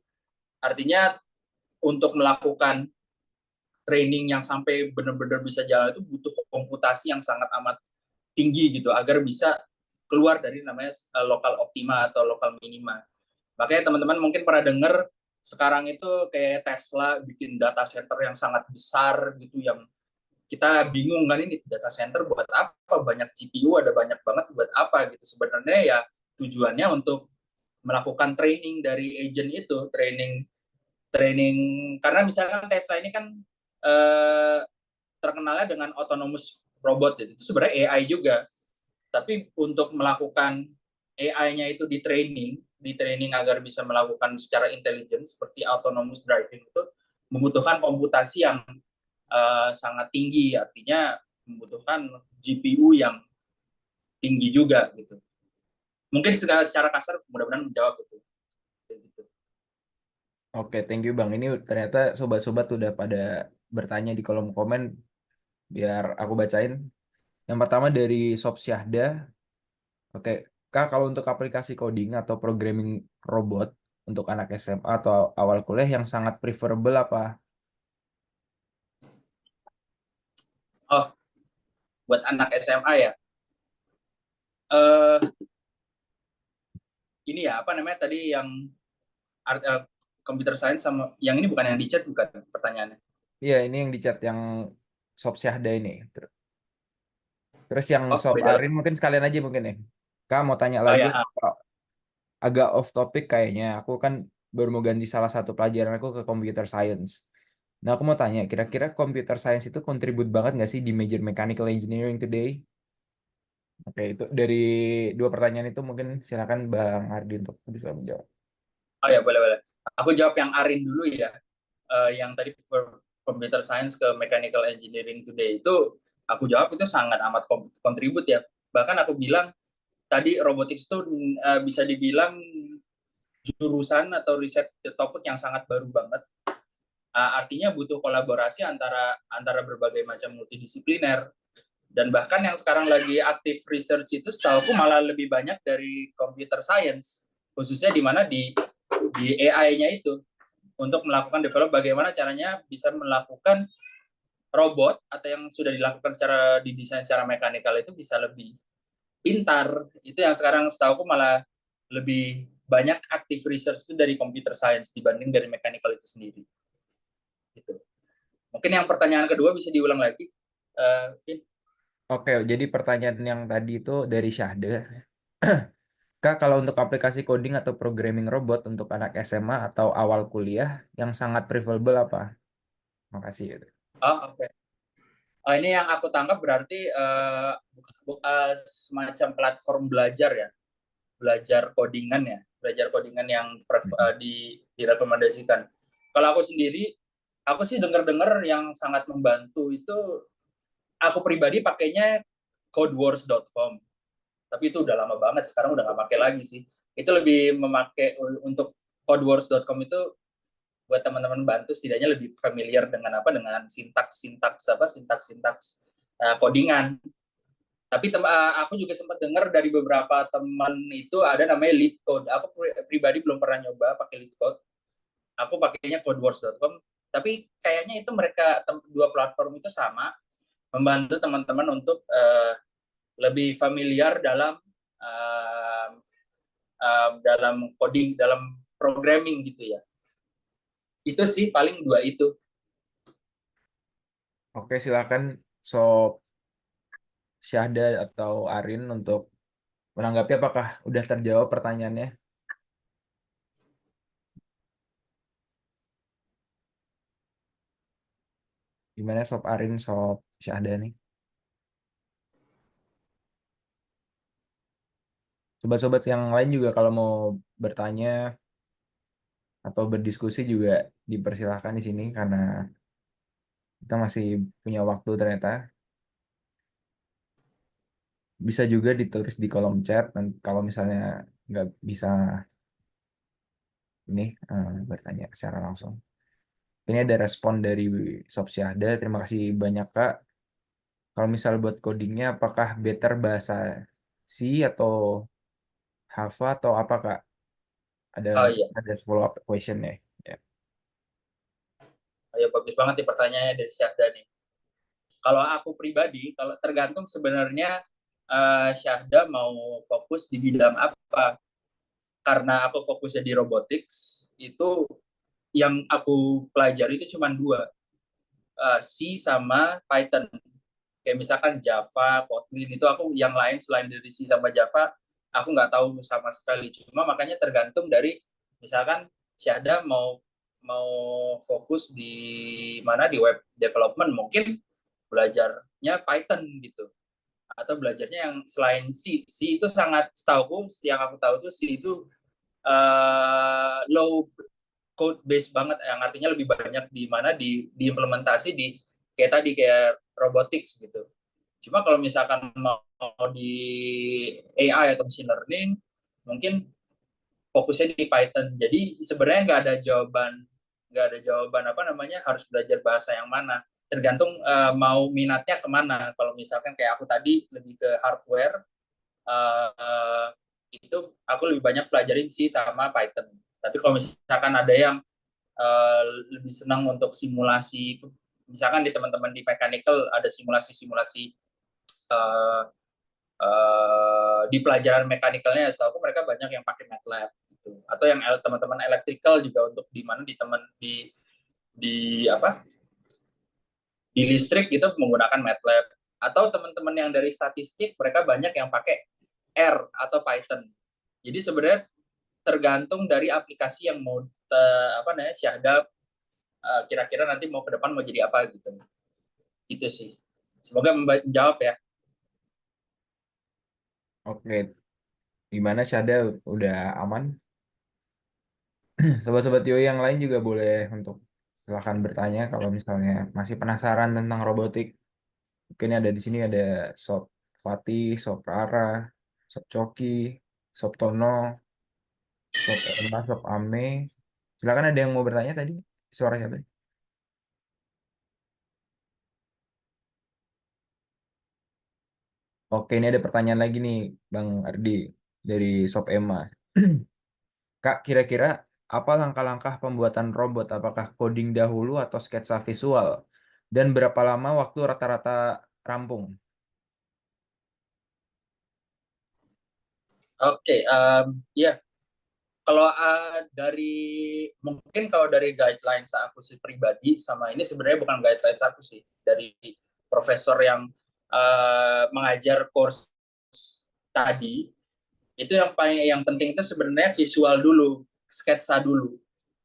Artinya untuk melakukan training yang sampai benar-benar bisa jalan itu butuh komputasi yang sangat amat tinggi gitu agar bisa keluar dari namanya lokal optima atau lokal minima. Makanya teman-teman mungkin pernah dengar sekarang itu kayak Tesla bikin data center yang sangat besar gitu, yang kita bingung kan ini data center buat apa, banyak GPU ada banyak banget buat apa gitu. Sebenarnya ya tujuannya untuk melakukan training dari agent itu, training training, karena misalkan Tesla ini kan eh, terkenalnya dengan autonomous robot, itu sebenarnya AI juga, tapi untuk melakukan AI-nya itu di training agar bisa melakukan secara intelijen seperti autonomous driving itu membutuhkan komputasi yang sangat tinggi, artinya membutuhkan GPU yang tinggi juga gitu. Mungkin secara kasar mudah-mudahan menjawab itu. Gitu. Oke, thank you Bang. Ini ternyata sobat-sobat udah pada bertanya di kolom komen, biar aku bacain. Yang pertama dari Sob Syahda. Oke, Kak, kalau untuk aplikasi coding atau programming robot untuk anak SMA atau awal kuliah yang sangat preferable apa? Oh, buat anak SMA ya. Eh ini ya, apa namanya tadi yang computer science sama yang ini bukan yang di chat, bukan pertanyaannya. Iya, ini yang di chat yang Sob Syahda ini. Terus yang Oh, Sob beda lagi. Arin mungkin sekalian aja mungkin ya. Kak mau tanya Oh lagi, ya, agak off topic kayaknya. Aku kan baru mau ganti salah satu pelajaran aku ke computer science. Nah, aku mau tanya, kira-kira computer science itu kontribut banget nggak sih di major mechanical engineering today? Oke, itu dari dua pertanyaan itu mungkin silakan Bang Ardi untuk bisa menjawab. oh ya, boleh. Aku jawab yang Arin dulu ya. Yang tadi computer science ke mechanical engineering today itu aku jawab itu sangat amat kontribut ya. Bahkan aku bilang tadi robotics itu bisa dibilang jurusan atau riset topik yang sangat baru banget. Artinya butuh kolaborasi antara berbagai macam multidisipliner, dan bahkan yang sekarang lagi aktif research itu setahuku malah lebih banyak dari computer science, khususnya di mana di AI-nya itu, untuk melakukan develop bagaimana caranya bisa melakukan robot atau yang sudah dilakukan secara didesain secara mekanikal itu bisa lebih pintar. Itu yang sekarang setahuku malah lebih banyak aktif research itu dari computer science dibanding dari mechanical itu sendiri. Gitu. Mungkin yang pertanyaan kedua bisa diulang lagi, Vin. Oke, jadi pertanyaan yang tadi itu dari Syahda. Kak, kalau untuk aplikasi coding atau programming robot untuk anak SMA atau awal kuliah yang sangat preferable apa? Makasih. Oh, oke. Oh, ini yang aku tangkap berarti semacam platform belajar ya, belajar codingan yang direkomendasikan. Kalau aku sih dengar-dengar yang sangat membantu itu, aku pribadi pakainya codewars.com. Tapi itu udah lama banget, sekarang udah nggak pakai lagi sih. Itu lebih memakai untuk codewars.com itu buat teman-teman bantu setidaknya lebih familiar dengan sintaks codingan. Tapi aku juga sempat dengar dari beberapa teman itu ada namanya LeetCode. Aku pribadi belum pernah nyoba pakai LeetCode. Aku pakainya codewars.com. Tapi kayaknya itu mereka dua platform itu sama, membantu teman-teman untuk lebih familiar dalam coding, dalam programming gitu ya. Itu sih paling dua itu. Oke, silakan Sob Syahda atau Arin untuk menanggapi apakah udah terjawab pertanyaannya. Gimana Sob Arin, Sob Syahda nih? Sobat-sobat yang lain juga kalau mau bertanya atau berdiskusi juga dipersilahkan di sini karena kita masih punya waktu ternyata. Bisa juga ditulis di kolom chat dan kalau misalnya nggak bisa ini bertanya secara langsung. Ini ada respon dari Sob Syahda. Terima kasih banyak Kak. Kalau misal buat codingnya apakah better bahasa C atau Java atau apa Kak? Oh iya, Ada follow up question ya. Ya. oh, ya bagus banget nih pertanyaannya dari Syahda nih. Kalau aku pribadi, kalau tergantung sebenarnya Syahda mau fokus di bidang apa. Karena aku fokusnya di robotics, itu yang aku pelajari itu cuma dua, C sama Python. Kayak misalkan Java, Kotlin, itu aku yang lain selain dari C sama Java, aku nggak tahu sama sekali. Cuma makanya tergantung dari, misalkan Syahda mau mau fokus di mana, di web development, mungkin belajarnya Python gitu, atau belajarnya yang selain C. C itu sangat, setahuku yang aku tahu tuh C itu low code base banget, yang artinya lebih banyak di mana diimplementasi di kayak tadi, kayak robotics gitu. Cuma kalau misalkan mau di AI atau machine learning, mungkin fokusnya di Python. Jadi sebenarnya nggak ada jawaban apa namanya harus belajar bahasa yang mana. Tergantung mau minatnya kemana. Kalau misalkan kayak aku tadi lebih ke hardware, itu aku lebih banyak pelajarin C sama Python. Tapi kalau misalkan ada yang lebih senang untuk simulasi, misalkan di teman-teman di mechanical ada simulasi-simulasi di pelajaran mekanikalnya, setahu aku mereka banyak yang pakai MATLAB gitu. Atau yang teman-teman electrical juga untuk di mana di apa di listrik gitu menggunakan MATLAB. Atau teman-teman yang dari statistik mereka banyak yang pakai R atau Python. Jadi sebenarnya tergantung dari aplikasi yang mau apa namanya Syahda kira-kira nanti mau ke depan mau jadi apa gitu. Gitu sih. Semoga menjawab ya. Oke, gimana Syahda, udah aman? Sobat-sobat Yoi yang lain juga boleh untuk silahkan bertanya kalau misalnya masih penasaran tentang robotik. Mungkin ada di sini ada Sob Fatih, Sob Rara, Sob Coki, Sob Tono, Sob Emma, Sob Ame. Silakan, ada yang mau bertanya tadi? Suara siapa? Oke, ini ada pertanyaan lagi nih, Bang Ardi, dari Sob Emma. Kak, kira-kira apa langkah-langkah pembuatan robot? Apakah coding dahulu atau sketsa visual? Dan berapa lama waktu rata-rata rampung? Oke, ya. Kalau kalau dari guidelines aku sih pribadi, sama ini sebenarnya bukan guidelines aku sih, dari profesor yang mengajar course tadi, itu yang penting itu sebenarnya visual dulu, sketsa dulu.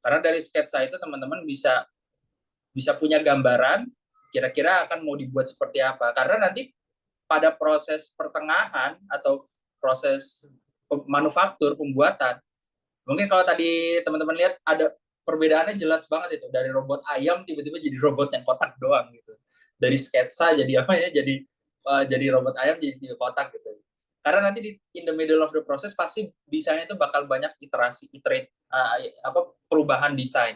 Karena dari sketsa itu teman-teman bisa punya gambaran kira-kira akan mau dibuat seperti apa. Karena nanti pada proses pertengahan atau proses manufaktur pembuatan, mungkin kalau tadi teman-teman lihat ada perbedaannya jelas banget itu, dari robot ayam tiba-tiba jadi robot yang kotak doang gitu. Dari sketsa jadi apa ya? Jadi robot ayam jadi kotak gitu. Karena nanti in the middle of the process pasti desainnya itu bakal banyak perubahan desain.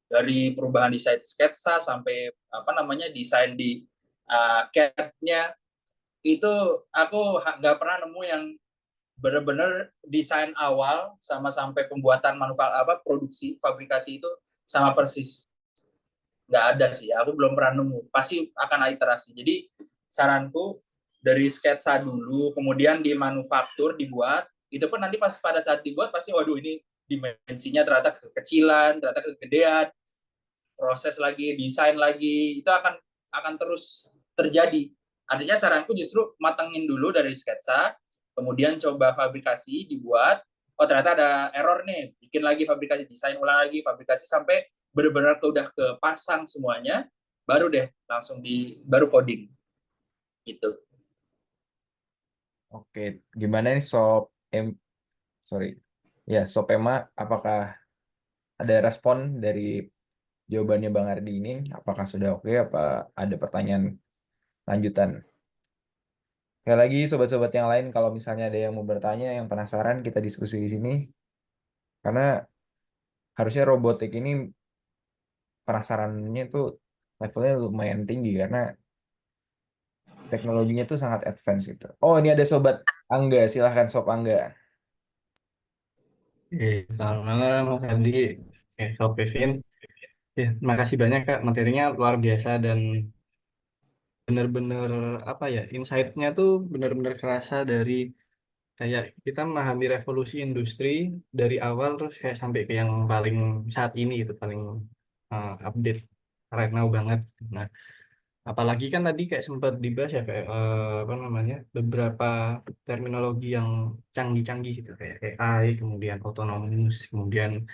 Dari perubahan desain sketsa sampai apa namanya desain di CAD-nya, itu aku nggak pernah nemu yang benar-benar desain awal sama sampai pembuatan produksi fabrikasi itu sama persis. Nggak ada sih, aku belum pernah nemu. Pasti akan ada iterasi. Jadi saranku dari sketsa dulu, kemudian di manufaktur dibuat, itu pun nanti pas pada saat dibuat pasti waduh ini dimensinya ternyata kekecilan, ternyata kegedean, proses lagi, desain lagi, itu akan terus terjadi. Artinya saranku justru matengin dulu dari sketsa, kemudian coba fabrikasi, dibuat, oh ternyata ada error nih, bikin lagi fabrikasi, desain ulang lagi, fabrikasi sampai benar-benar udah kepasang semuanya, baru deh baru coding gitu. Oke, gimana nih Sob Emma, apakah ada respon dari jawabannya Bang Ardi ini? Apakah sudah oke? Apa ada pertanyaan lanjutan? Sekali lagi sobat-sobat yang lain, kalau misalnya ada yang mau bertanya, yang penasaran, kita diskusi di sini. Karena harusnya robotik ini penasarannya tuh levelnya lumayan tinggi karena teknologinya tuh sangat advance gitu. Oh, ini ada Sobat Angga, silahkan Sob Angga. Selamat malam, Mas Adi. Sob Kevin. Terima kasih banyak, Kak. Materinya luar biasa dan benar-benar apa ya, insight-nya tuh benar-benar kerasa dari kayak kita memahami revolusi industri dari awal terus kayak sampai ke yang paling saat ini itu paling update right now banget. Nah, apalagi kan tadi kayak sempat dibahas ya kayak apa namanya beberapa terminologi yang canggih-canggih gitu kayak AI, kemudian autonomous, kemudian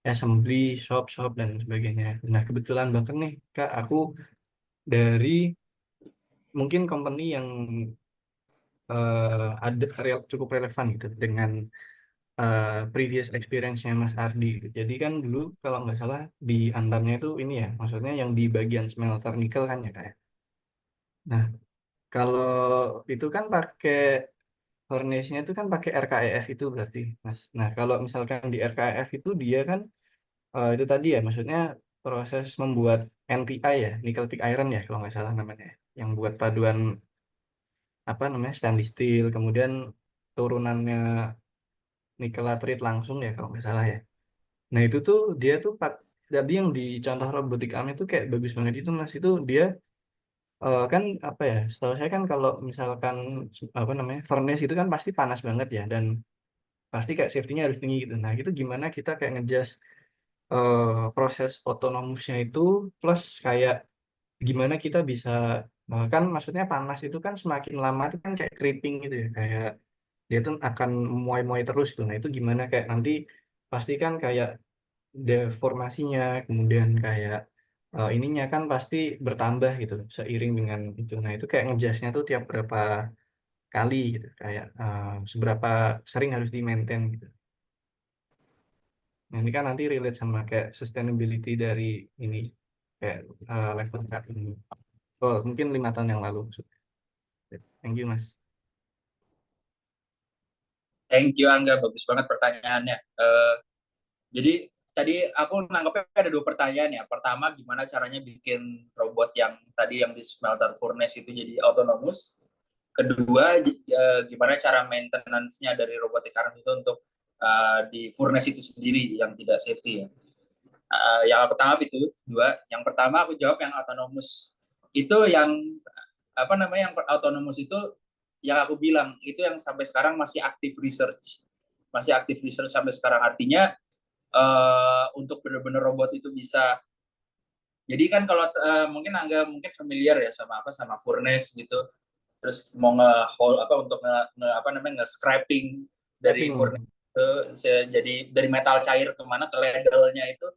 assembly, shop dan sebagainya. Nah, kebetulan banget nih Kak, aku dari mungkin company yang ada cukup relevan gitu dengan previous experience-nya Mas Ardi. Jadi kan dulu kalau nggak salah di Antamnya itu ini ya, maksudnya yang di bagian smelter nikel kan ya kayak. Nah, kalau itu kan pakai furnace-nya itu kan pakai RKEF itu berarti, Mas. Nah, kalau misalkan di RKEF itu dia kan itu tadi ya, maksudnya proses membuat NPI ya, nickel pig iron ya kalau nggak salah namanya, yang buat paduan apa namanya stainless steel, kemudian turunannya nikel laterite langsung ya kalau nggak salah ya. Nah itu tuh dia tuh tadi yang di contoh robotik arm itu kayak bagus banget itu Mas, itu dia kan apa ya, setahu saya kan kalau misalkan apa namanya furnace itu kan pasti panas banget ya, dan pasti kayak safety-nya harus tinggi gitu. Nah itu gimana kita kayak ngejust proses otonomusnya itu, plus kayak gimana kita bisa kan maksudnya panas itu kan semakin lama itu kan kayak creeping gitu ya, kayak dia tuh akan muai-muai terus gitu. Nah itu gimana kayak nanti pastikan kayak deformasinya, kemudian kayak ininya kan pasti bertambah gitu seiring dengan itu. Nah itu kayak ngejasnya tuh tiap berapa kali gitu, kayak seberapa sering harus di maintain gitu. Nah ini kan nanti relate sama kayak sustainability dari ini, kayak level saat ini. Oh mungkin 5 tahun yang lalu. Thank you Mas. Thank you Angga, bagus banget pertanyaannya. Jadi tadi aku nangkepnya ada 2 pertanyaan ya. Pertama, gimana caranya bikin robot yang tadi yang di smelter furnace itu jadi autonomous. Kedua, gimana cara maintenance-nya dari robotik arm itu untuk di furnace itu sendiri yang tidak safety ya. Yang pertama itu dua. Yang pertama aku jawab yang autonomous. Itu yang apa namanya, yang autonomous itu yang aku bilang itu yang sampai sekarang masih aktif research. Masih aktif research sampai sekarang, artinya untuk benar-benar robot itu bisa. Jadi kan kalau mungkin Angga mungkin familiar ya sama furnace gitu. Terus mau nge-hole apa untuk apa namanya nge-scraping dari Tapping. furnace itu jadi dari metal cair kemana ke ladle-nya itu.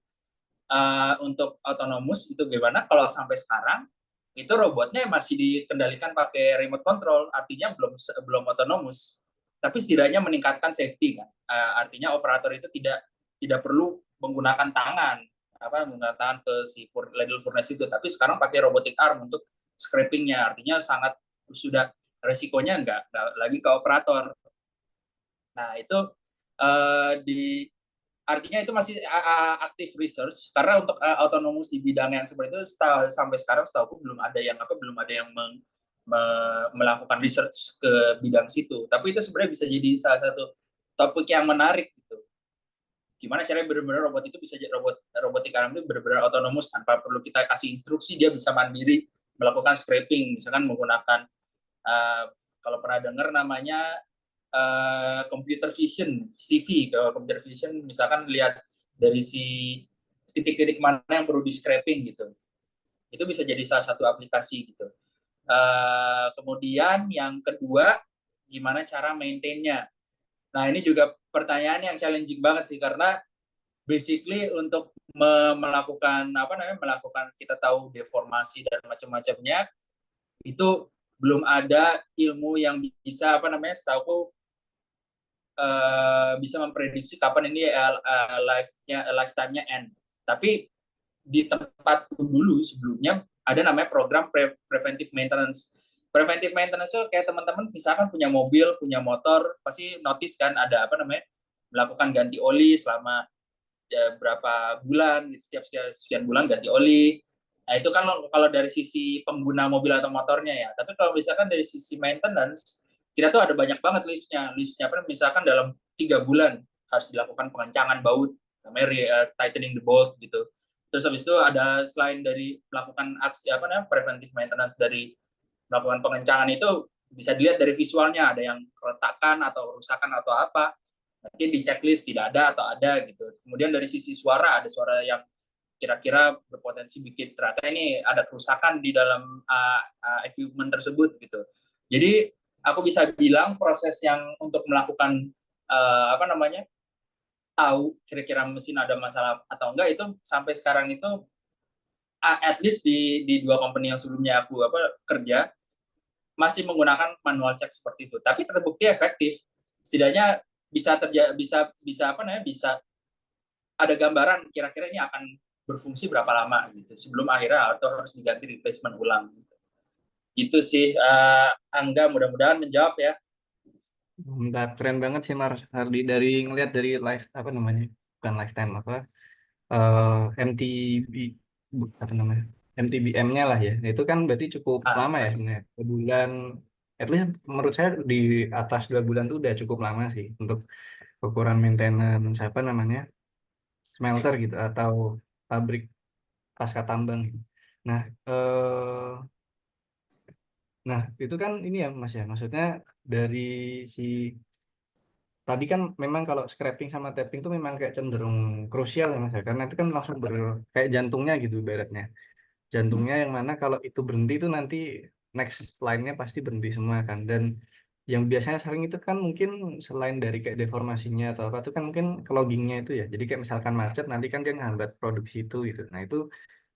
Untuk autonomous itu gimana? Kalau sampai sekarang itu robotnya masih dikendalikan pakai remote control, artinya belum autonomous, tapi setidaknya meningkatkan safety kan. Artinya operator itu tidak perlu menggunakan tangan menggunakan tangan ke si ladle furnace itu, tapi sekarang pakai robotic arm untuk scrapingnya, artinya sangat sudah resikonya nggak lagi ke operator. Nah itu di artinya itu masih aktif research, karena untuk autonomous di bidang yang seperti itu sampai sekarang setahu belum ada yang melakukan research ke bidang situ. Tapi itu sebenarnya bisa jadi salah satu topik yang menarik gitu. Gimana caranya benar-benar robot itu bisa jadi robotik arm itu benar-benar autonomous tanpa perlu kita kasih instruksi, dia bisa mandiri melakukan scraping, misalkan menggunakan kalau pernah dengar namanya computer vision, CV. Kalau computer vision misalkan lihat dari si titik-titik mana yang perlu di scraping gitu, itu bisa jadi salah satu aplikasi gitu. Kemudian yang kedua, gimana cara maintain-nya. Nah ini juga pertanyaan yang challenging banget sih, karena basically untuk melakukan kita tahu deformasi dan macam-macamnya, itu belum ada ilmu yang bisa setahu bisa memprediksi kapan ini lifetime-nya end. Tapi di tempat dulu sebelumnya ada namanya program preventive maintenance. Preventive maintenance itu kayak teman-teman misalkan punya mobil, punya motor, pasti notice kan ada melakukan ganti oli selama berapa bulan, setiap sekian bulan ganti oli. Nah itu kan kalau dari sisi pengguna mobil atau motornya ya. Tapi kalau misalkan dari sisi maintenance, kita tuh ada banyak banget listnya misalkan dalam 3 bulan harus dilakukan pengencangan baut, namanya tightening the bolt gitu. Terus habis itu ada selain dari melakukan aksi preventive maintenance, dari melakukan pengencangan itu bisa dilihat dari visualnya, ada yang keretakan atau rusakan atau apa, nanti di checklist tidak ada atau ada gitu. Kemudian dari sisi suara, ada suara yang kira-kira berpotensi bikin ternyata ini ada kerusakan di dalam equipment tersebut gitu. Jadi aku bisa bilang proses yang untuk melakukan tahu kira-kira mesin ada masalah atau enggak, itu sampai sekarang itu at least di dua company yang sebelumnya aku kerja masih menggunakan manual check seperti itu. Tapi terbukti efektif. Setidaknya bisa bisa ada gambaran kira-kira ini akan berfungsi berapa lama gitu sebelum akhirnya atau harus diganti replacement ulang. Gitu sih, Angga, mudah-mudahan menjawab ya. Mantap, keren banget sih Mas Hardi, dari ngelihat dari live apa namanya, bukan lifetime apa, MTB apa namanya, MTBM-nya lah ya. Itu kan berarti cukup lama ya sebenarnya, sebulan, at least menurut saya di atas 2 bulan tuh udah cukup lama sih untuk ukuran maintenance apa namanya, smelter gitu atau pabrik pasca tambang gitu. Nah, nah itu kan ini ya Mas ya, maksudnya dari si tadi kan memang kalau scraping sama tapping itu memang kayak cenderung krusial ya Mas ya, karena itu kan langsung kayak jantungnya gitu ibaratnya. Jantungnya yang mana kalau itu berhenti itu nanti next line-nya pasti berhenti semua kan. Dan yang biasanya sering itu kan mungkin selain dari kayak deformasinya atau apa itu kan mungkin clogging-nya itu ya. Jadi kayak misalkan macet nanti kan dia ngehambat produksi itu gitu. Nah itu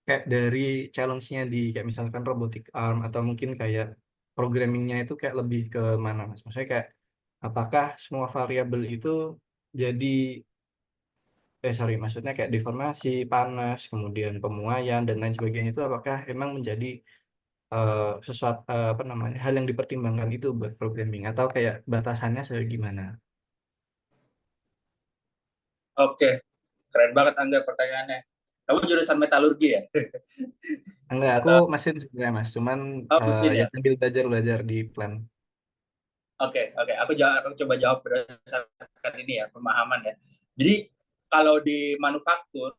kayak dari challenge-nya di kayak misalkan robotic arm atau mungkin kayak programming-nya itu kayak lebih ke mana Mas? Maksudnya kayak apakah semua variabel itu jadi sorry, maksudnya kayak deformasi, panas, kemudian pemuaian dan lain sebagainya itu apakah emang menjadi sesuatu apa namanya hal yang dipertimbangkan itu buat programming atau kayak batasannya segimana? Oke, keren banget Angga pertanyaannya. Kamu jurusan metalurgi ya? Enggak, aku Atau mesin sebenarnya Mas, cuman mesin ya ya? sambil belajar di plan. Oke. Aku coba jawab berdasarkan ini ya, pemahaman ya. Jadi kalau di manufaktur,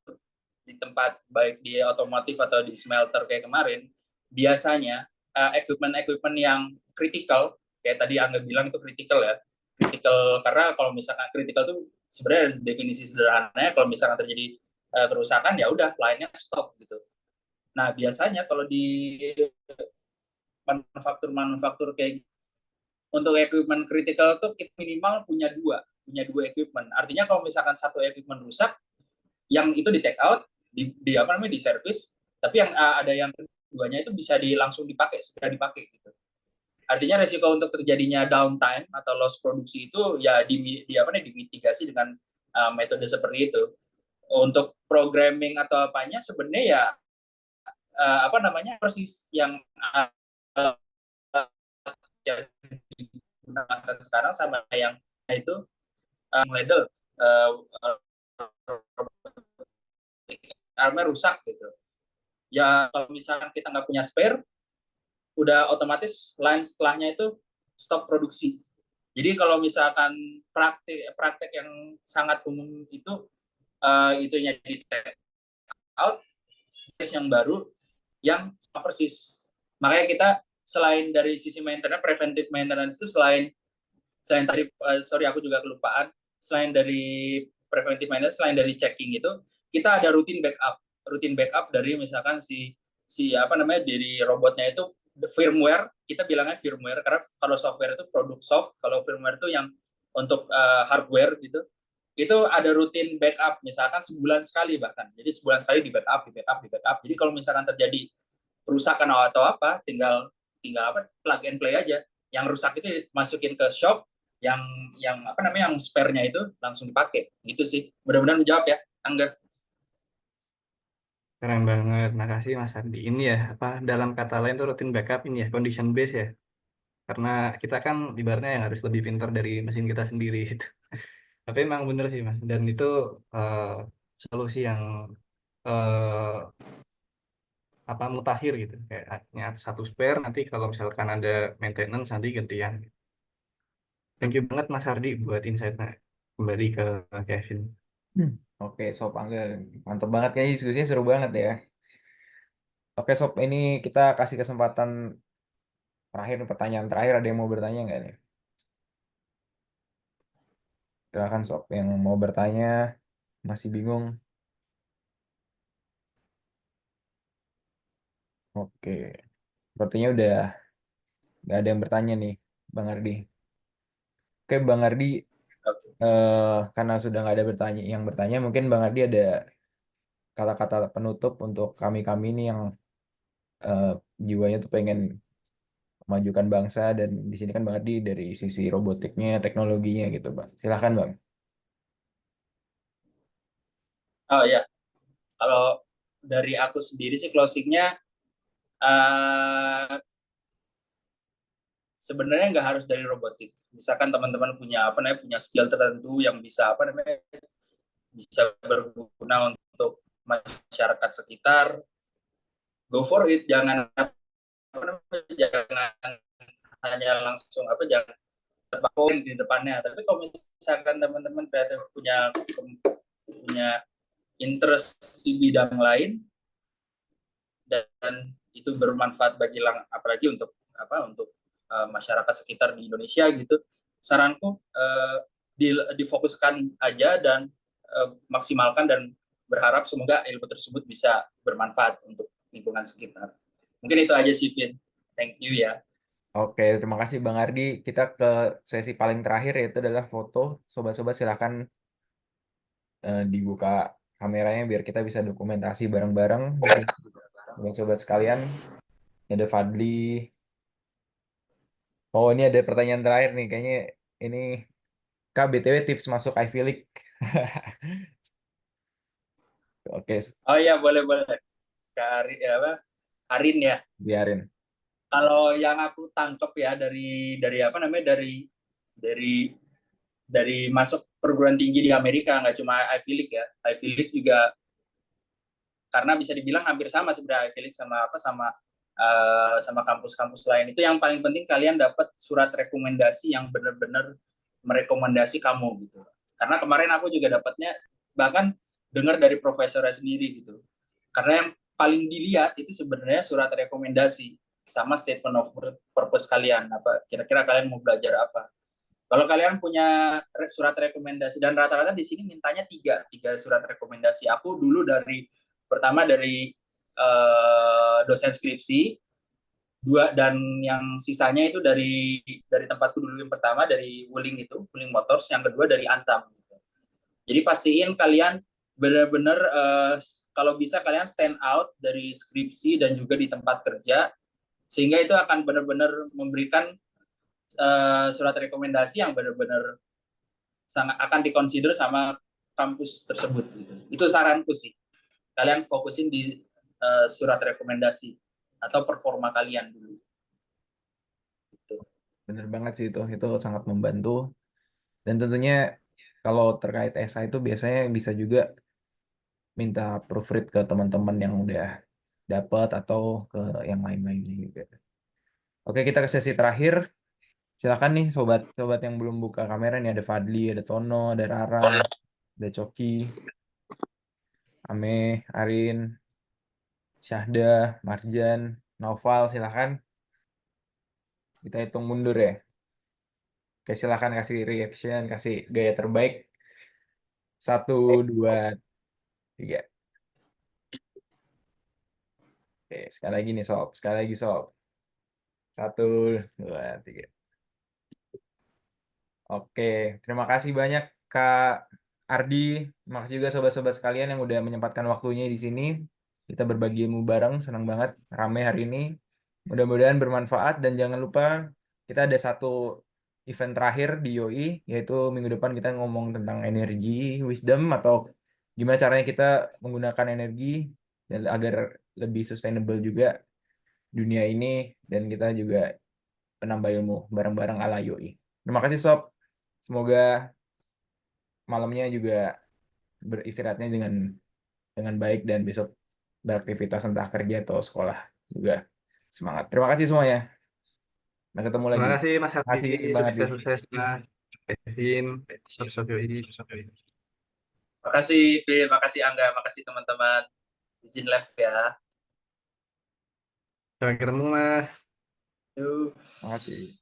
di tempat baik di otomotif atau di smelter kayak kemarin, biasanya equipment yang kritikal, kayak tadi Angga bilang itu kritikal ya. Kritikal karena kalau misalkan kritikal itu sebenarnya definisi sederhananya kalau misalkan terjadi kerusakan ya udah line-nya stop gitu. Nah, biasanya kalau di manufaktur kayak untuk equipment kritikal tuh kita minimal punya dua equipment. Artinya kalau misalkan satu equipment rusak, yang itu di take out, di apa namanya di service, tapi yang ada yang keduanya itu bisa langsung dipakai, segera dipakai gitu. Artinya resiko untuk terjadinya downtime atau loss produksi itu ya dimitigasi dengan metode seperti itu. Untuk programming atau apanya sebenarnya ya apa namanya persis yang yang digunakan sekarang sama yang itu ladle armnya rusak gitu. Ya kalau misalnya kita nggak punya spare, udah otomatis line setelahnya itu stop produksi. Jadi kalau misalkan praktek yang sangat umum itu itunya di take out, yang baru yang sama persis. Makanya kita selain dari sisi maintenance, preventive maintenance itu selain tadi sorry aku juga kelupaan, selain dari preventive maintenance, selain dari checking itu kita ada rutin backup dari misalkan si apa namanya dari robotnya itu firmware, kita bilangnya firmware karena kalau software itu produk soft, kalau firmware itu yang untuk hardware gitu, itu ada rutin backup misalkan sebulan sekali bahkan, jadi sebulan sekali di backup. Jadi kalau misalkan terjadi kerusakan atau apa, tinggal apa plug and play aja, yang rusak itu masukin ke shop, yang apa namanya yang spare-nya itu langsung dipakai gitu sih. Mudah-mudahan menjawab ya Angga. Keren banget, makasih Mas Andi. Ini ya apa dalam kata lain tuh rutin backup ini ya condition base ya. Karena kita kan ibaratnya yang harus lebih pintar dari mesin kita sendiri gitu. Tapi emang bener sih Mas, dan itu eh, solusi yang eh, apa mutakhir gitu. Kayak artinya satu spare nanti kalau misalkan ada maintenance nanti gantian. Thank you banget Mas Hardi buat insight-nya. Kembali ke Kevin. Oke, Sob Angga. Mantap banget kayaknya diskusinya seru banget ya. Oke, Sob, ini kita kasih kesempatan terakhir, pertanyaan terakhir. Ada yang mau bertanya nggak nih? Silakan, Sob. Yang mau bertanya, masih bingung? Oke. Sepertinya udah nggak ada yang bertanya nih, Bang Ardi. Oke, Bang Ardi. Oke. karena sudah nggak ada yang bertanya, mungkin Bang Ardi ada kata-kata penutup untuk kami-kami ini yang jiwanya tuh pengen memajukan bangsa, dan di sini kan Bang Ardi dari sisi robotiknya, teknologinya gitu, Bang. Silahkan, Bang. Oh ya, kalau dari aku sendiri sih closingnya eh sebenarnya nggak harus dari robotik. Misalkan teman-teman punya skill tertentu yang bisa bisa berguna untuk masyarakat sekitar, go for it. Jangan hanya langsung jangan terpaku di depannya. Tapi kalau misalkan teman-teman kreatif punya interest di bidang lain dan itu bermanfaat apalagi untuk masyarakat sekitar di Indonesia gitu, saranku difokuskan aja dan maksimalkan, dan berharap semoga ilmu tersebut bisa bermanfaat untuk lingkungan sekitar. Mungkin itu aja sih, Vin. Thank you ya. Oke, terima kasih Bang Ardi. Kita ke sesi paling terakhir, yaitu adalah foto. Sobat-sobat silahkan dibuka kameranya biar kita bisa dokumentasi bareng-bareng. Sobat-sobat sekalian, ada Fadli. Oh, ini ada pertanyaan terakhir nih. Kayaknya ini, Kak, BTW tips masuk Ivy League. Oke, Oh iya, boleh. Arin ya. biarin. Kalau yang aku tangkep ya dari masuk perguruan tinggi di Amerika, nggak cuma Ivy League ya. Ivy League juga, karena bisa dibilang hampir sama sebenarnya Ivy League sama kampus-kampus lain. Itu yang paling penting, kalian dapat surat rekomendasi yang benar-benar merekomendasi kamu gitu. Karena kemarin aku juga dapatnya, bahkan dengar dari profesornya sendiri gitu. Karena yang paling dilihat itu sebenarnya surat rekomendasi sama statement of purpose kalian. Kira-kira kalian mau belajar apa? Kalau kalian punya surat rekomendasi, dan rata-rata di sini mintanya tiga surat rekomendasi. Aku dulu pertama dari dosen skripsi, dan yang sisanya itu dari tempatku dulu. Yang pertama dari Wuling Motors, yang kedua dari Antam. Jadi pastiin kalian benar-benar kalau bisa kalian stand out dari skripsi dan juga di tempat kerja, sehingga itu akan benar-benar memberikan surat rekomendasi yang benar-benar sangat akan dikonsider sama kampus tersebut. Itu saranku sih. Kalian fokusin di surat rekomendasi atau performa kalian dulu. Bener banget sih itu sangat membantu. Dan tentunya kalau terkait esai itu biasanya bisa juga minta proofread ke teman-teman yang udah dapat atau ke yang lain-lainnya juga. Oke, kita ke sesi terakhir. Silakan nih sobat-sobat yang belum buka kamera nih, ada Fadli, ada Tono, ada Rara, ada Coki, Ame, Arin, Syahda, Marjan, Noval, silakan. Kita hitung mundur ya. Oke, silakan kasih reaction, kasih gaya terbaik. 1, 2, 3. Oke, sekali lagi nih sob, sekali lagi sob. 1, 2, 3. Oke, terima kasih banyak Kak Ardi. Terima kasih juga sobat-sobat sekalian yang udah menyempatkan waktunya di sini. Kita berbagi ilmu bareng, senang banget, rame hari ini. Mudah-mudahan bermanfaat, dan jangan lupa kita ada satu event terakhir di YOI, yaitu minggu depan kita ngomong tentang energi wisdom, atau gimana caranya kita menggunakan energi dan agar lebih sustainable juga dunia ini, dan kita juga penambah ilmu bareng-bareng ala YOI. Terima kasih sob. Semoga malamnya juga beristirahatnya dengan baik, dan besok beraktivitas entah kerja atau sekolah juga semangat. Terima kasih semuanya. Sampai ketemu lagi. Terima kasih Mas Terima Ardi, kasih Bang Ardi. sukses-sukses Mas Kevin, Sob Yoi. Makasih Phil, makasih Angga, makasih teman-teman. Izin live ya. Sampai ketemu Mas. Yuk. Terima kasih.